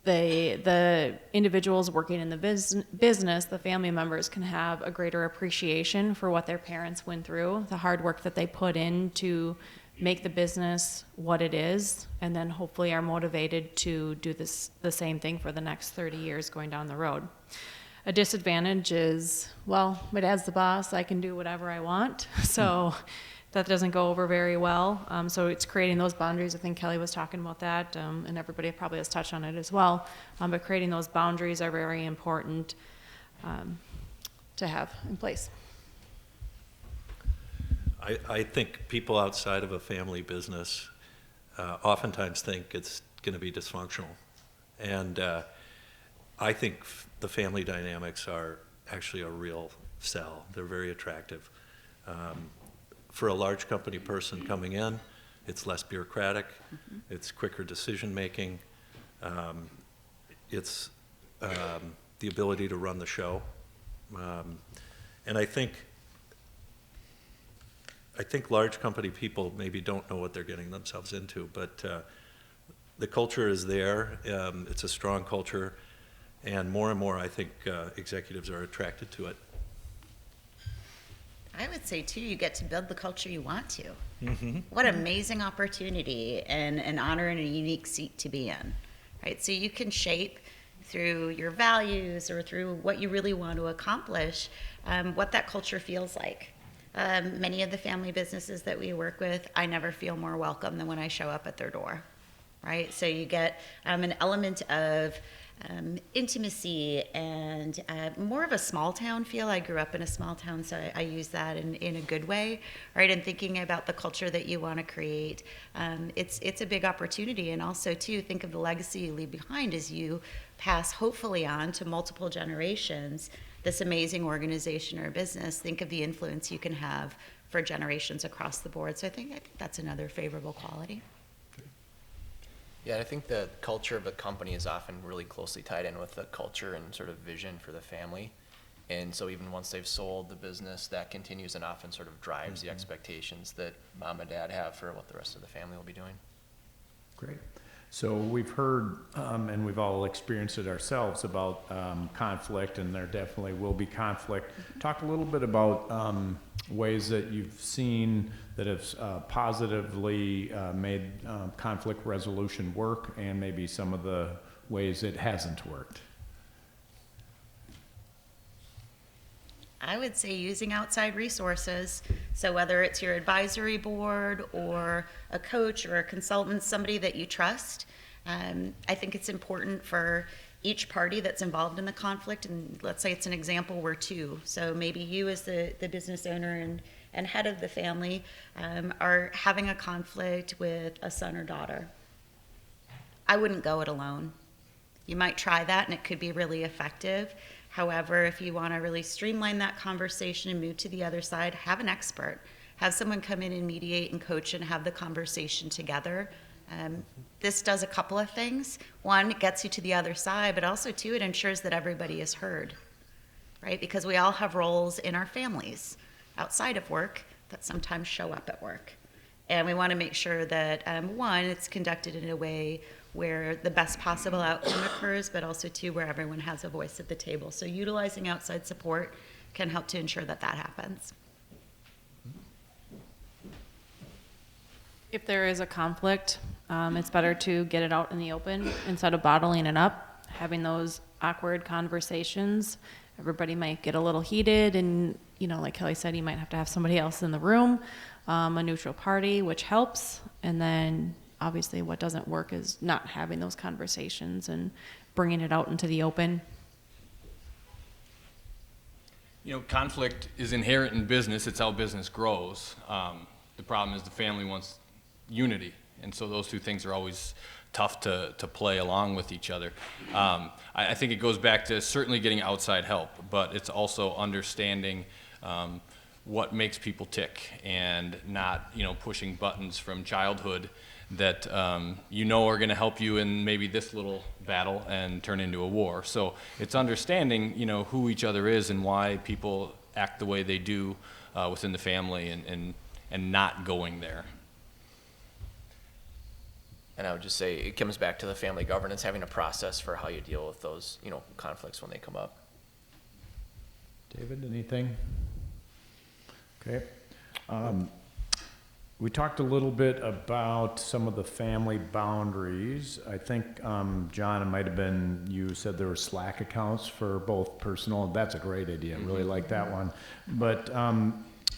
The individuals working in the business, the family members, can have a greater appreciation for what their parents went through, the hard work that they put in to make the business what it is, and then hopefully are motivated to do the same thing for the next 30 years going down the road. A disadvantage is, well, my dad's the boss, I can do whatever I want, so that doesn't go over very well. So it's creating those boundaries. I think Kelly was talking about that, and everybody probably has touched on it as well. But creating those boundaries are very important to have in place. I think people outside of a family business oftentimes think it's going to be dysfunctional. And I think the family dynamics are actually a real sell. They're very attractive. For a large company person coming in, it's less bureaucratic, it's quicker decision making, it's the ability to run the show. And I think large company people maybe don't know what they're getting themselves into, but the culture is there. It's a strong culture, and more I think executives are attracted to it. I would say, too, you get to build the culture you want to. Mm-hmm. What amazing opportunity and an honor and a unique seat to be in, right? So you can shape through your values or through what you really want to accomplish what that culture feels like. Many of the family businesses that we work with, I never feel more welcome than when I show up at their door, right? So you get an element of intimacy and more of a small town feel. I grew up in a small town, so I use that in a good way, right? And thinking about the culture that you want to create, it's a big opportunity. And also, too, think of the legacy you leave behind as you pass, hopefully, on to multiple generations this amazing organization or business. Think of the influence you can have for generations across the board. So I think that's another favorable quality. Yeah, I think the culture of a company is often really closely tied in with the culture and sort of vision for the family. And so even once they've sold the business, that continues and often sort of drives the expectations that mom and dad have for what the rest of the family will be doing. Great. So we've heard, and we've all experienced it ourselves, about conflict, and there definitely will be conflict. Talk a little bit about ways that you've seen that have positively made conflict resolution work, and maybe some of the ways it hasn't worked. I would say using outside resources. So whether it's your advisory board or a coach or a consultant, somebody that you trust, I think it's important for each party that's involved in the conflict. And let's say it's an example, we're two. So maybe you as the business owner and head of the family are having a conflict with a son or daughter. I wouldn't go it alone. You might try that and it could be really effective. However, if you want to really streamline that conversation and move to the other side, have an expert. Have someone come in and mediate and coach and have the conversation together. This does a couple of things. One, it gets you to the other side, but also, two, it ensures that everybody is heard, right? Because we all have roles in our families outside of work that sometimes show up at work. And we want to make sure that, one, it's conducted in a way where the best possible outcome occurs, but also, two, where everyone has a voice at the table. So utilizing outside support can help to ensure that that happens. If there is a conflict, it's better to get it out in the open instead of bottling it up, having those awkward conversations. Everybody might get a little heated, and, you know, like Kelly said, you might have to have somebody else in the room, a neutral party, which helps. And then obviously what doesn't work is not having those conversations and bringing it out into the open. You know, conflict is inherent in business. It's how business grows. The problem is the family wants unity, and so those two things are always tough to play along with each other. I think it goes back to certainly getting outside help, but it's also understanding what makes people tick and not, you know, pushing buttons from childhood that you know are going to help you in maybe this little battle and turn into a war. So it's understanding, you know, who each other is and why people act the way they do within the family, and not going there. And I would just say it comes back to the family governance, having a process for how you deal with those, you know, conflicts when they come up. David, anything? Okay. We talked a little bit about some of the family boundaries. I think, John, it might have been you said there were Slack accounts for both personal. That's a great idea. Really like that one. But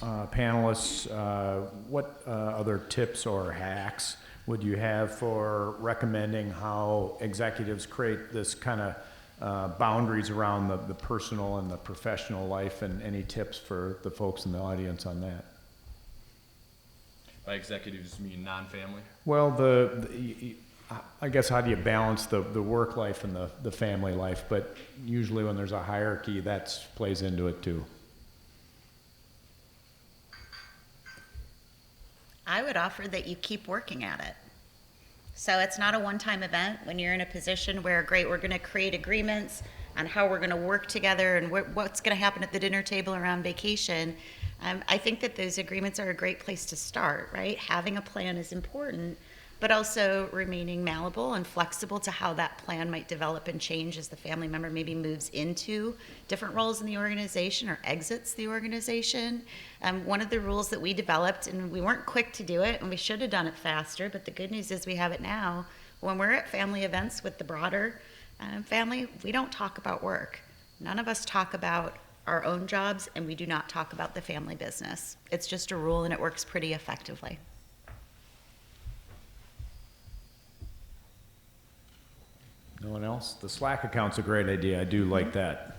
panelists, what other tips or hacks would you have for recommending how executives create this kind of boundaries around the personal and the professional life, and any tips for the folks in the audience on that? By executives, you mean non-family? Well, I guess, how do you balance the work life and the family life? But usually when there's a hierarchy, that plays into it too. I would offer that you keep working at it. So it's not a one-time event when you're in a position where, great, we're going to create agreements on how we're going to work together and what's going to happen at the dinner table around vacation. I think that those agreements are a great place to start, right? Having a plan is important, but also remaining malleable and flexible to how that plan might develop and change as the family member maybe moves into different roles in the organization or exits the organization. One of the rules that we developed, and we weren't quick to do it, and we should have done it faster, but the good news is we have it now. When we're at family events with the broader family, we don't talk about work. None of us talk about our own jobs, and we do not talk about the family business. It's just a rule, and it works pretty effectively. No one else? The Slack account's a great idea. I do like that.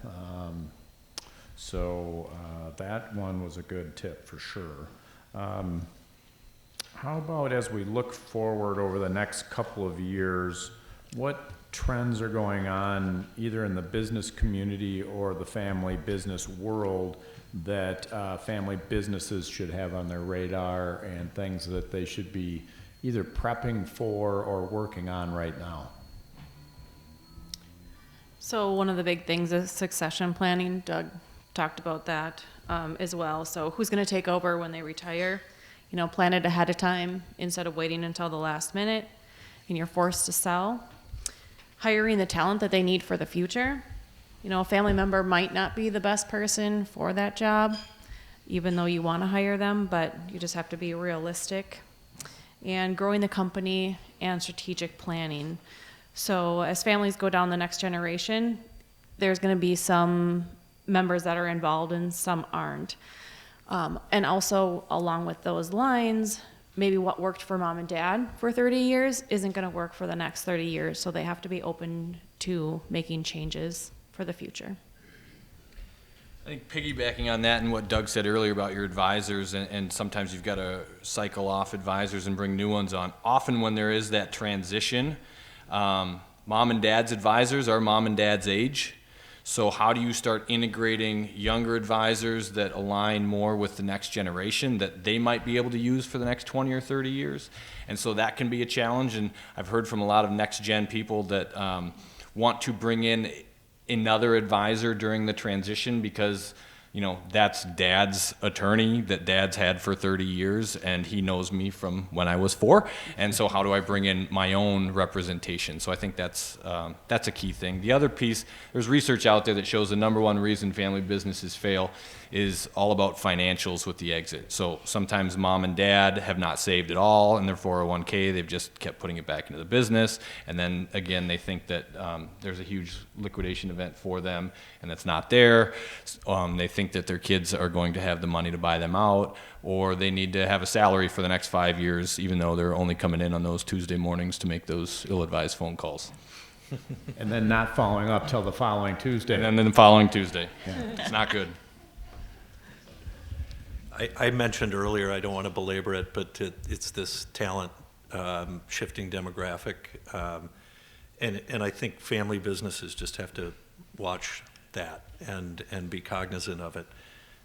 That one was a good tip for sure. How about as we look forward over the next couple of years, what trends are going on either in the business community or the family business world that family businesses should have on their radar and things that they should be either prepping for or working on right now? So one of the big things is succession planning. Doug talked about that as well. So who's going to take over when they retire? You know, plan it ahead of time instead of waiting until the last minute and you're forced to sell. Hiring the talent that they need for the future. You know, a family member might not be the best person for that job, even though you want to hire them, but you just have to be realistic. And growing the company and strategic planning. So as families go down the next generation, there's going to be some members that are involved and some aren't. And also along with those lines, maybe what worked for mom and dad for 30 years isn't going to work for the next 30 years. So they have to be open to making changes for the future. I think piggybacking on that and what Doug said earlier about your advisors, and sometimes you've got to cycle off advisors and bring new ones on. Often when there is that transition, mom and dad's advisors are mom and dad's age. So how do you start integrating younger advisors that align more with the next generation that they might be able to use for the next 20 or 30 years? And so that can be a challenge. And I've heard from a lot of next gen people that want to bring in another advisor during the transition because, you know, that's dad's attorney that dad's had for 30 years and he knows me from when I was 4. And so how do I bring in my own representation? So I think that's a key thing. The other piece, there's research out there that shows the number one reason family businesses fail is all about financials with the exit. So sometimes mom and dad have not saved at all in their 401k. They've just kept putting it back into the business. And then again, they think that there's a huge liquidation event for them and that's not there. They think that their kids are going to have the money to buy them out, or they need to have a salary for the next 5 years, even though they're only coming in on those Tuesday mornings to make those ill-advised phone calls. And then not following up till the following Tuesday. And then the following Tuesday. It's not good. I mentioned earlier, I don't want to belabor it, but it's this talent shifting demographic. And I think family businesses just have to watch that and be cognizant of it.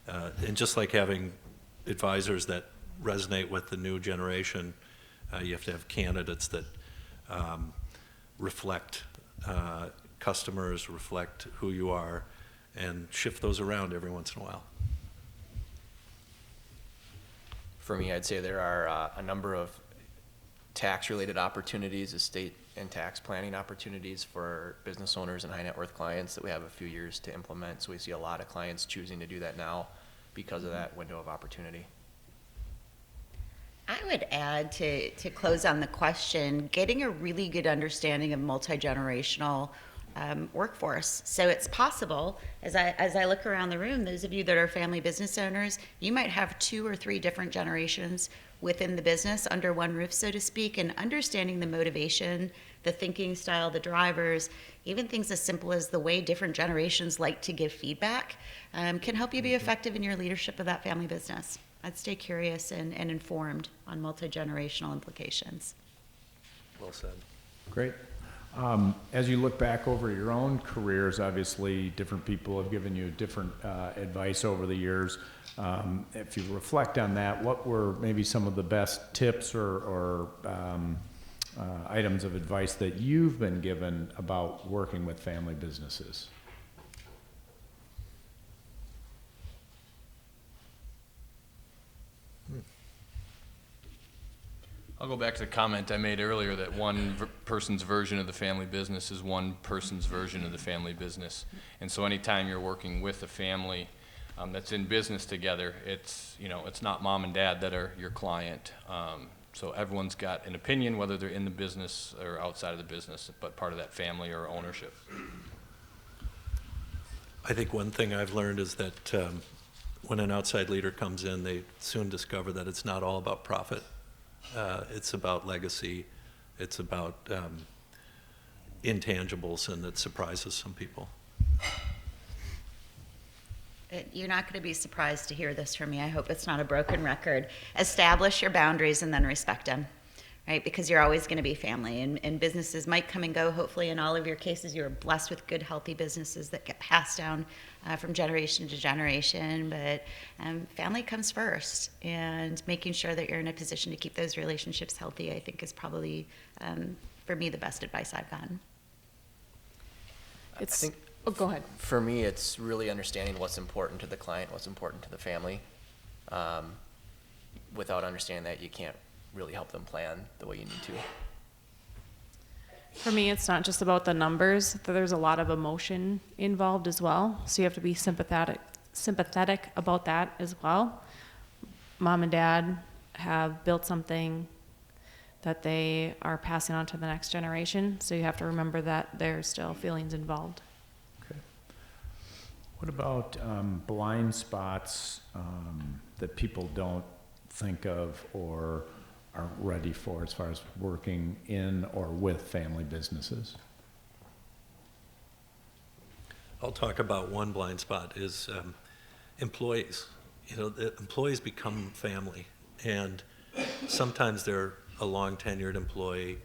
And just like having advisors that resonate with the new generation, you have to have candidates that reflect customers, reflect who you are, and shift those around every once in a while. For me, I'd say there are a number of tax-related opportunities, estate and tax planning opportunities for business owners and high net worth clients that we have a few years to implement. So we see a lot of clients choosing to do that now because of that window of opportunity. I would add to close on the question, getting a really good understanding of multi-generational workforce. So it's possible, as I look around the room, those of you that are family business owners, you might have 2 or 3 different generations within the business under one roof, so to speak, and understanding the motivation, the thinking style, the drivers, even things as simple as the way different generations like to give feedback can help you be effective in your leadership of that family business. I'd stay curious and informed on multi-generational implications. Well said. Great. As you look back over your own careers, obviously different people have given you different advice over the years. If you reflect on that, what were maybe some of the best tips or items of advice that you've been given about working with family businesses? I'll go back to the comment I made earlier that one person's version of the family business is one person's version of the family business. And so anytime you're working with a family that's in business together, it's not mom and dad that are your client. So everyone's got an opinion, whether they're in the business or outside of the business, but part of that family or ownership. I think one thing I've learned is that when an outside leader comes in, they soon discover that it's not all about profit. It's about legacy. It's about intangibles, and it surprises some people. You're not going to be surprised to hear this from me. I hope it's not a broken record. Establish your boundaries and then respect them, right? Because you're always going to be family, and businesses might come and go. Hopefully, in all of your cases, you're blessed with good, healthy businesses that get passed down from generation to generation. But family comes first, and making sure that you're in a position to keep those relationships healthy, I think, is probably, for me, the best advice I've gotten. It's, think- oh, go ahead. For me, it's really understanding what's important to the client, what's important to the family. Without understanding that, you can't really help them plan the way you need to. For me, it's not just about the numbers. There's a lot of emotion involved as well. So you have to be sympathetic about that as well. Mom and dad have built something that they are passing on to the next generation. So you have to remember that there's still feelings involved. Okay. What about blind spots that people don't think of or aren't ready for as far as working in or with family businesses? I'll talk about one blind spot is employees. You know, the employees become family, and sometimes they're a long tenured employee.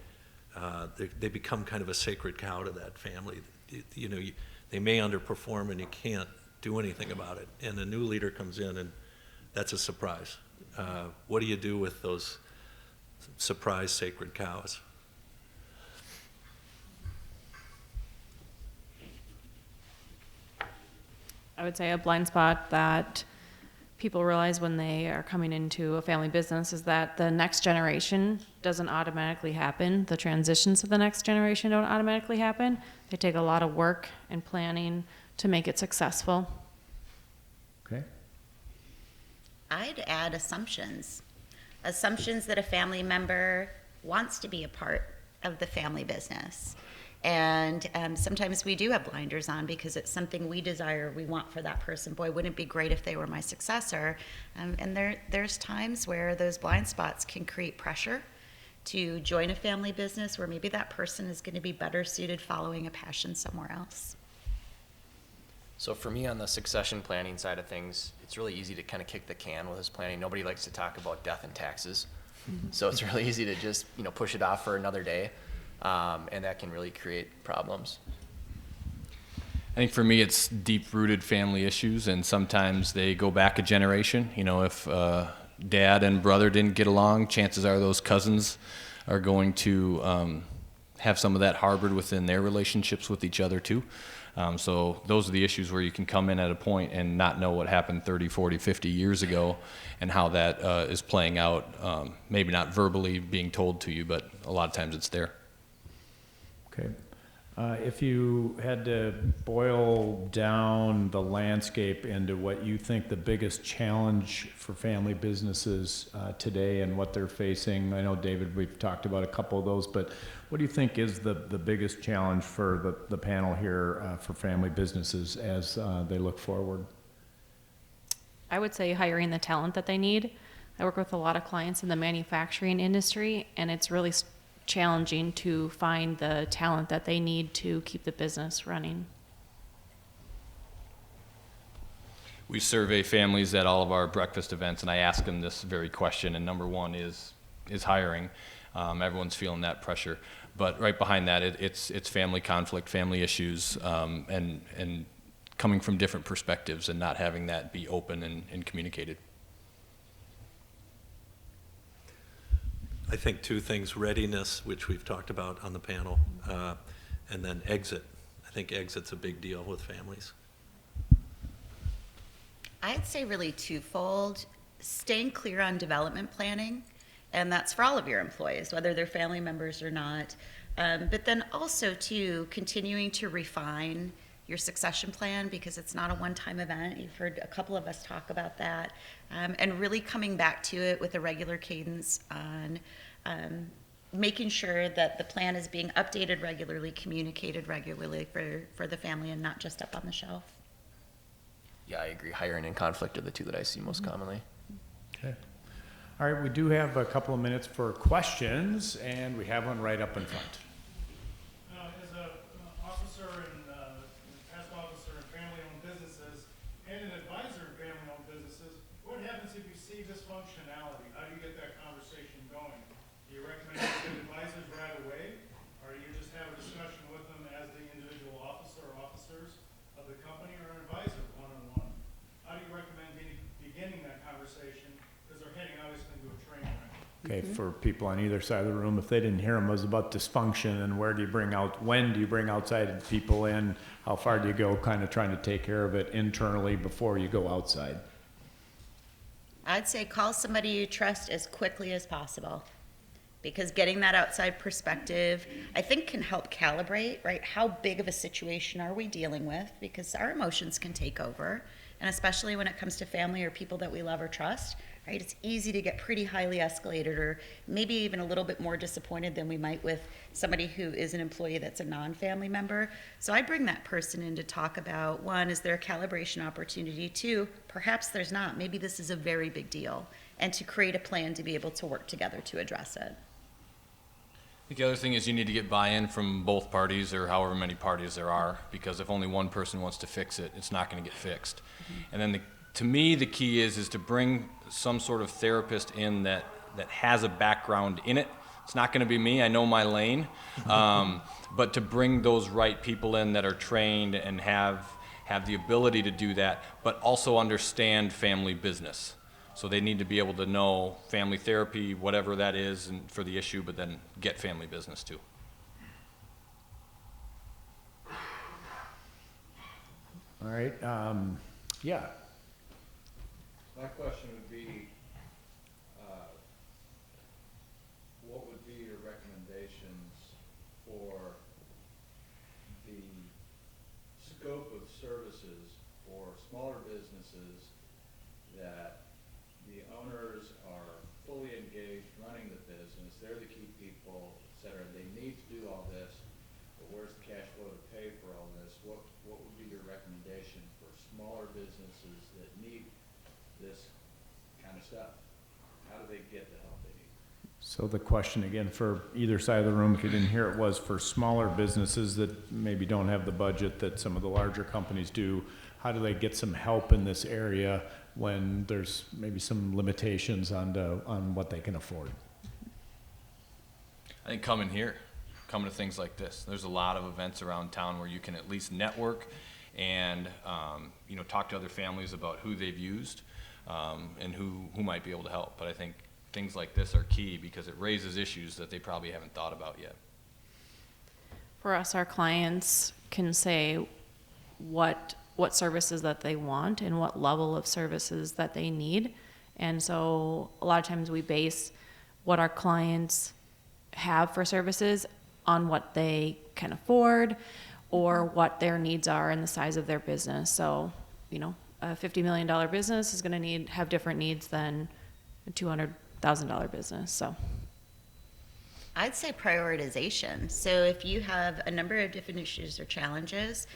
They become kind of a sacred cow to that family. You know, they may underperform and you can't do anything about it. And a new leader comes in and that's a surprise. What do you do with those surprise sacred cows? I would say a blind spot that people realize when they are coming into a family business is that the next generation doesn't automatically happen. The transitions to the next generation don't automatically happen. They take a lot of work and planning to make it successful. Okay. I'd add assumptions. Assumptions that a family member wants to be a part of the family business. And sometimes we do have blinders on because it's something we desire, we want for that person. Boy, wouldn't it be great if they were my successor? And there's times where those blind spots can create pressure to join a family business where maybe that person is going to be better suited following a passion somewhere else. So for me, on the succession planning side of things, it's really easy to kind of kick the can with this planning. Nobody likes to talk about death and taxes. So it's really easy to just, push it off for another day. And that can really create problems. I think for me, it's deep-rooted family issues, and sometimes they go back a generation. You know, if dad and brother didn't get along, chances are those cousins are going to have some of that harbored within their relationships with each other too. So those are the issues where you can come in at a point and not know what happened 30, 40, 50 years ago and how that is playing out, maybe not verbally being told to you, but a lot of times it's there. Okay. If you had to boil down the landscape into what you think the biggest challenge for family businesses today and what they're facing, I know, David, we've talked about a couple of those, but what do you think is the biggest challenge for the panel here for family businesses as they look forward? I would say hiring the talent that they need. I work with a lot of clients in the manufacturing industry, and it's really challenging to find the talent that they need to keep the business running. We survey families at all of our breakfast events, and I ask them this very question, and number one is hiring. Everyone's feeling that pressure, but right behind that, it's family conflict, family issues, and coming from different perspectives and not having that be open and communicated. I think two things: readiness, which we've talked about on the panel, and then exit. I think exit's a big deal with families. I'd say really twofold. Staying clear on development planning, and that's for all of your employees, whether they're family members or not. But then also, too, continuing to refine your succession plan because it's not a one-time event. You've heard a couple of us talk about that. And really coming back to it with a regular cadence on making sure that the plan is being updated regularly, communicated regularly for the family and not just up on the shelf. Yeah, I agree. Hiring and conflict are the two that I see most commonly. Okay. All right, we do have a couple of minutes for questions, and we have one right up in front. As a officer and past officer in family-owned businesses and an advisor in family-owned businesses, what happens if you see dysfunctionality? How do you get that conversation going? Do you recommend you get advisors right away, or do you just have a discussion with them as the individual officer or officers of the company, or an advisor one-on-one? How do you recommend beginning that conversation? Because they're heading obviously into a train wreck. Okay, for people on either side of the room, if they didn't hear them, it was about dysfunction and when do you bring outside people in? How far do you go kind of trying to take care of it internally before you go outside? I'd say call somebody you trust as quickly as possible, because getting that outside perspective, I think, can help calibrate, right? How big of a situation are we dealing with? Because our emotions can take over, and especially when it comes to family or people that we love or trust, right? It's easy to get pretty highly escalated, or maybe even a little bit more disappointed than we might with somebody who is an employee that's a non-family member. So I bring that person in to talk about, one, is there a calibration opportunity? Two, perhaps there's not. Maybe this is a very big deal, and to create a plan to be able to work together to address it. I think the other thing is you need to get buy-in from both parties, or however many parties there are, because if only one person wants to fix it, it's not going to get fixed. And then to me, the key is to bring some sort of therapist in that has a background in it. It's not going to be me. I know my lane. But to bring those right people in that are trained and have the ability to do that, but also understand family business. So they need to be able to know family therapy, whatever that is, and for the issue, but then get family business too. All right, yeah. My question would be, what would be your recommendations for the scope of services for smaller businesses that the owners are fully engaged running the business, they're the key people, et cetera, they need to do all this, but where's the cash flow to pay for all this? What would be your recommendation for smaller businesses that need this kind of stuff? How do they get the help they need? So the question again for either side of the room, if you didn't hear it, was for smaller businesses that maybe don't have the budget that some of the larger companies do, how do they get some help in this area when there's maybe some limitations on what they can afford? I think coming to things like this. There's a lot of events around town where you can at least network and talk to other families about who they've used and who might be able to help. But I think things like this are key because it raises issues that they probably haven't thought about yet. For us, our clients can say what services that they want and what level of services that they need. And so a lot of times we base what our clients have for services on what they can afford or what their needs are and the size of their business. So, a $50 million business is going to have different needs than a $200,000 business. So I'd say prioritization. So if you have a number of different issues or challenges,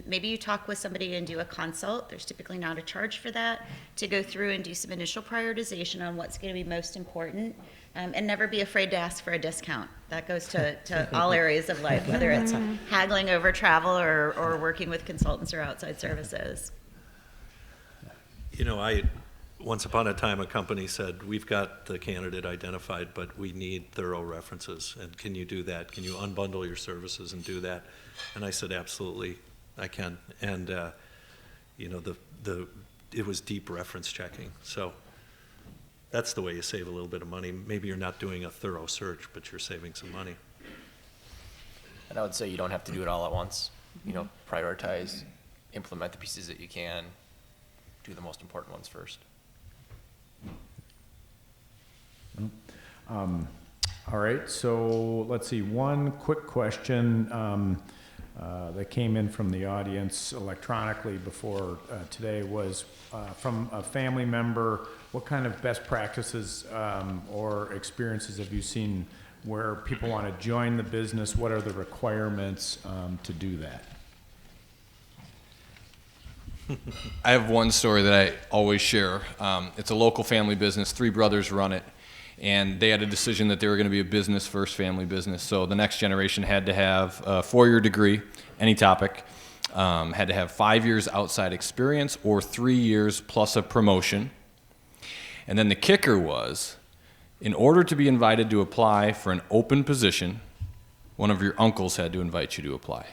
maybe you talk with somebody and do a consult. There's typically not a charge for that, to go through and do some initial prioritization on what's going to be most important, and never be afraid to ask for a discount. That goes to all areas of life, whether it's haggling over travel or working with consultants or outside services. Once upon a time, a company said, we've got the candidate identified, but we need thorough references. And can you do that? Can you unbundle your services and do that? And I said, absolutely, I can. And, it was deep reference checking. So that's the way you save a little bit of money. Maybe you're not doing a thorough search, but you're saving some money. And I would say you don't have to do it all at once. Prioritize, implement the pieces that you can, do the most important ones first. All right, so let's see, one quick question that came in from the audience electronically before today was from a family member. What kind of best practices or experiences have you seen where people want to join the business? What are the requirements to do that? I have one story that I always share. It's a local family business. 3 brothers run it, and they had a decision that they were going to be a business first, family business. So the next generation had to have a 4-year degree, any topic, had to have 5 years outside experience or 3 years plus a promotion. And then the kicker was, in order to be invited to apply for an open position, one of your uncles had to invite you to apply.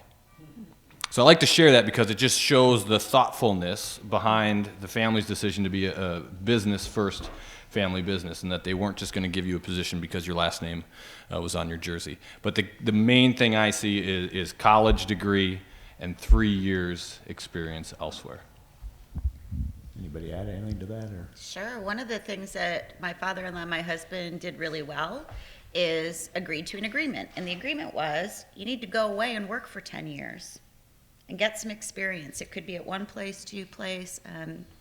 So I like to share that because it just shows the thoughtfulness behind the family's decision to be a business first family business, and that they weren't just going to give you a position because your last name was on your jersey. But the main thing I see is college degree and 3 years experience elsewhere. Anybody add anything to that, or? Sure. One of the things that my father-in-law and my husband did really well is agreed to an agreement. And the agreement was, you need to go away and work for 10 years and get some experience. It could be at one place, 2 place.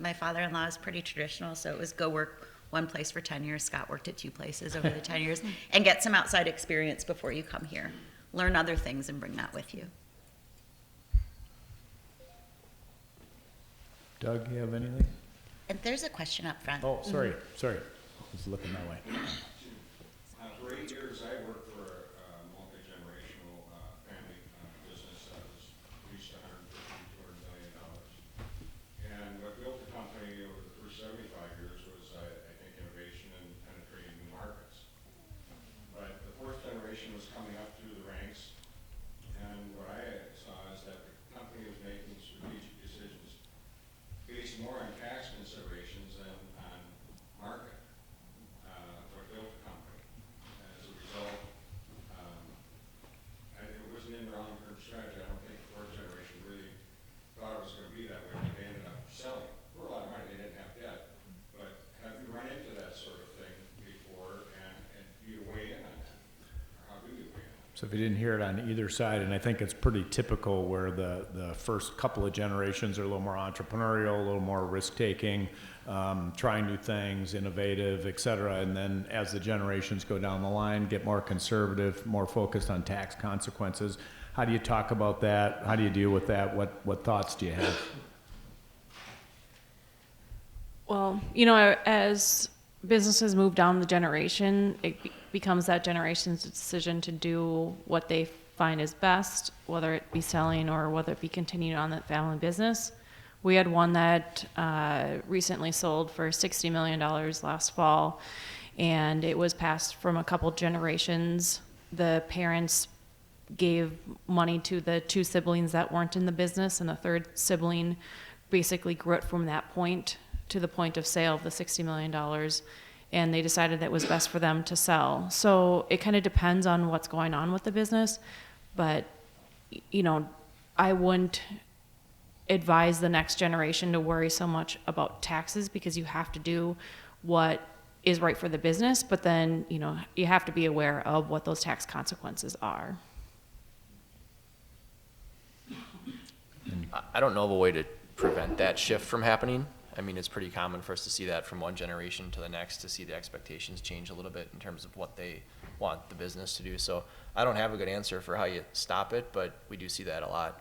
My father-in-law is pretty traditional, so it was go work one place for 10 years. Scott worked at 2 places over the 10 years, and get some outside experience before you come here. Learn other things and bring that with you. Doug, you have anything? And there's a question up front. Oh, sorry. I was looking that way. For 8 years, I worked for a multi-generational family business that was reached $150, $200 million. And what built the company over the first 75 years was, I think, innovation and penetrating new markets. But the 4th generation was coming up through the ranks, and what I saw is that the company was making strategic decisions based more on tax considerations than on market. What built the company. As a result, it wasn't in their long-term strategy. I don't think the 4th generation really thought it was going to be that way, but they ended up selling for a lot of money. They didn't have debt. But have you run into that sort of thing before, and do you weigh in on that? Or how do you weigh in? So if you didn't hear it on either side, and I think it's pretty typical where the first couple of generations are a little more entrepreneurial, a little more risk-taking, trying new things, innovative, et cetera, and then as the generations go down the line, get more conservative, more focused on tax consequences. How do you talk about that? How do you deal with that? What thoughts do you have? Well, as businesses move down the generation, it becomes that generation's decision to do what they find is best, whether it be selling or whether it be continuing on that family business. We had one that recently sold for $60 million last fall, and it was passed from a couple generations. The parents gave money to the 2 siblings that weren't in the business, and the 3rd sibling basically grew it from that point to the point of sale of the $60 million, and they decided that it was best for them to sell. So it kind of depends on what's going on with the business, but I wouldn't advise the next generation to worry so much about taxes, because you have to do what is right for the business, but then you have to be aware of what those tax consequences are. I don't know of a way to prevent that shift from happening. I mean, it's pretty common for us to see that from one generation to the next, to see the expectations change a little bit in terms of what they want the business to do. So I don't have a good answer for how you stop it, but we do see that a lot.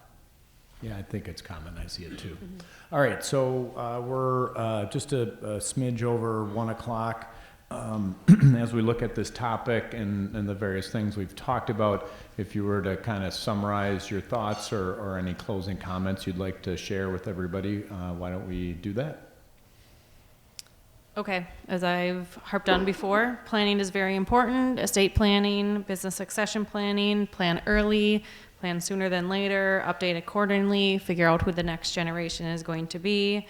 Yeah, I think it's common. I see it too. All right, so we're just a smidge over 1 o'clock. As we look at this topic and the various things we've talked about, if you were to kind of summarize your thoughts or any closing comments you'd like to share with everybody, why don't we do that? Okay, as I've harped on before, planning is very important. Estate planning, business succession planning, plan early, plan sooner than later, update accordingly, figure out who the next generation is going to be,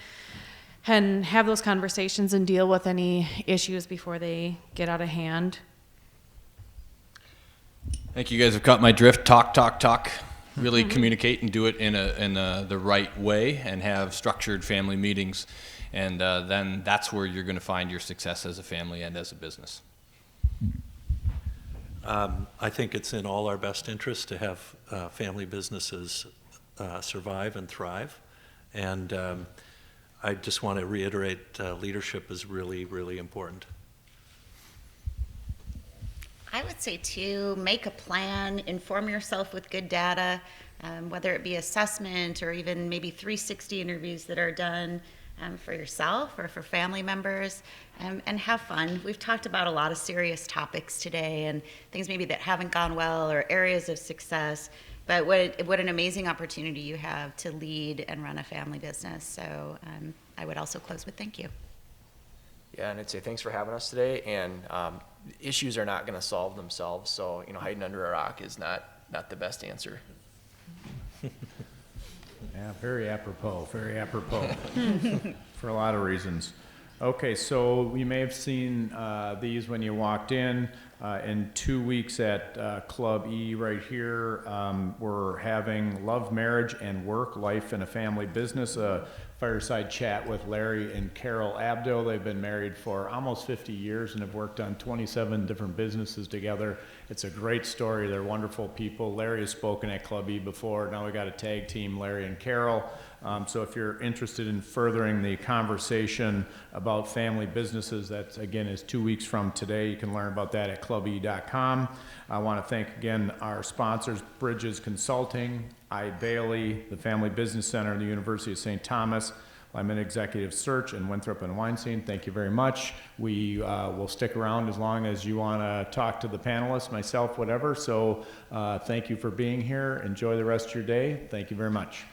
and have those conversations and deal with any issues before they get out of hand. I think you guys have caught my drift. Talk. Really communicate and do it in the right way, and have structured family meetings. And then that's where you're going to find your success as a family and as a business. I think it's in all our best interest to have family businesses survive and thrive. And I just want to reiterate, leadership is really, really important. I would say too, make a plan, inform yourself with good data. whether it be assessment or even maybe 360 interviews that are done for yourself or for family members, and have fun. We've talked about a lot of serious topics today and things maybe that haven't gone well or areas of success, but what an amazing opportunity you have to lead and run a family business. So I would also close with thank you. Yeah, and I'd say thanks for having us today. And issues are not going to solve themselves, so hiding under a rock is not the best answer. Yeah, very apropos, for a lot of reasons. Okay, so you may have seen these when you walked in. In 2 weeks at Club E right here, we're having Love, Marriage, and Work, Life in a Family Business, a fireside chat with Larry and Carol Abdo. They've been married for almost 50 years and have worked on 27 different businesses together. It's a great story. They're wonderful people. Larry has spoken at Club E before. Now we got a tag team, Larry and Carol. So if you're interested in furthering the conversation about family businesses, that again is 2 weeks from today. You can learn about that at clube.com. I want to thank again our sponsors, Bridges Consulting, Ide Bailey, the Family Business Center, the University of St. Thomas, Lyman Executive Search, and Winthrop and Weinstein. Thank you very much. We will stick around as long as you want to talk to the panelists, myself, whatever. So thank you for being here. Enjoy the rest of your day. Thank you very much.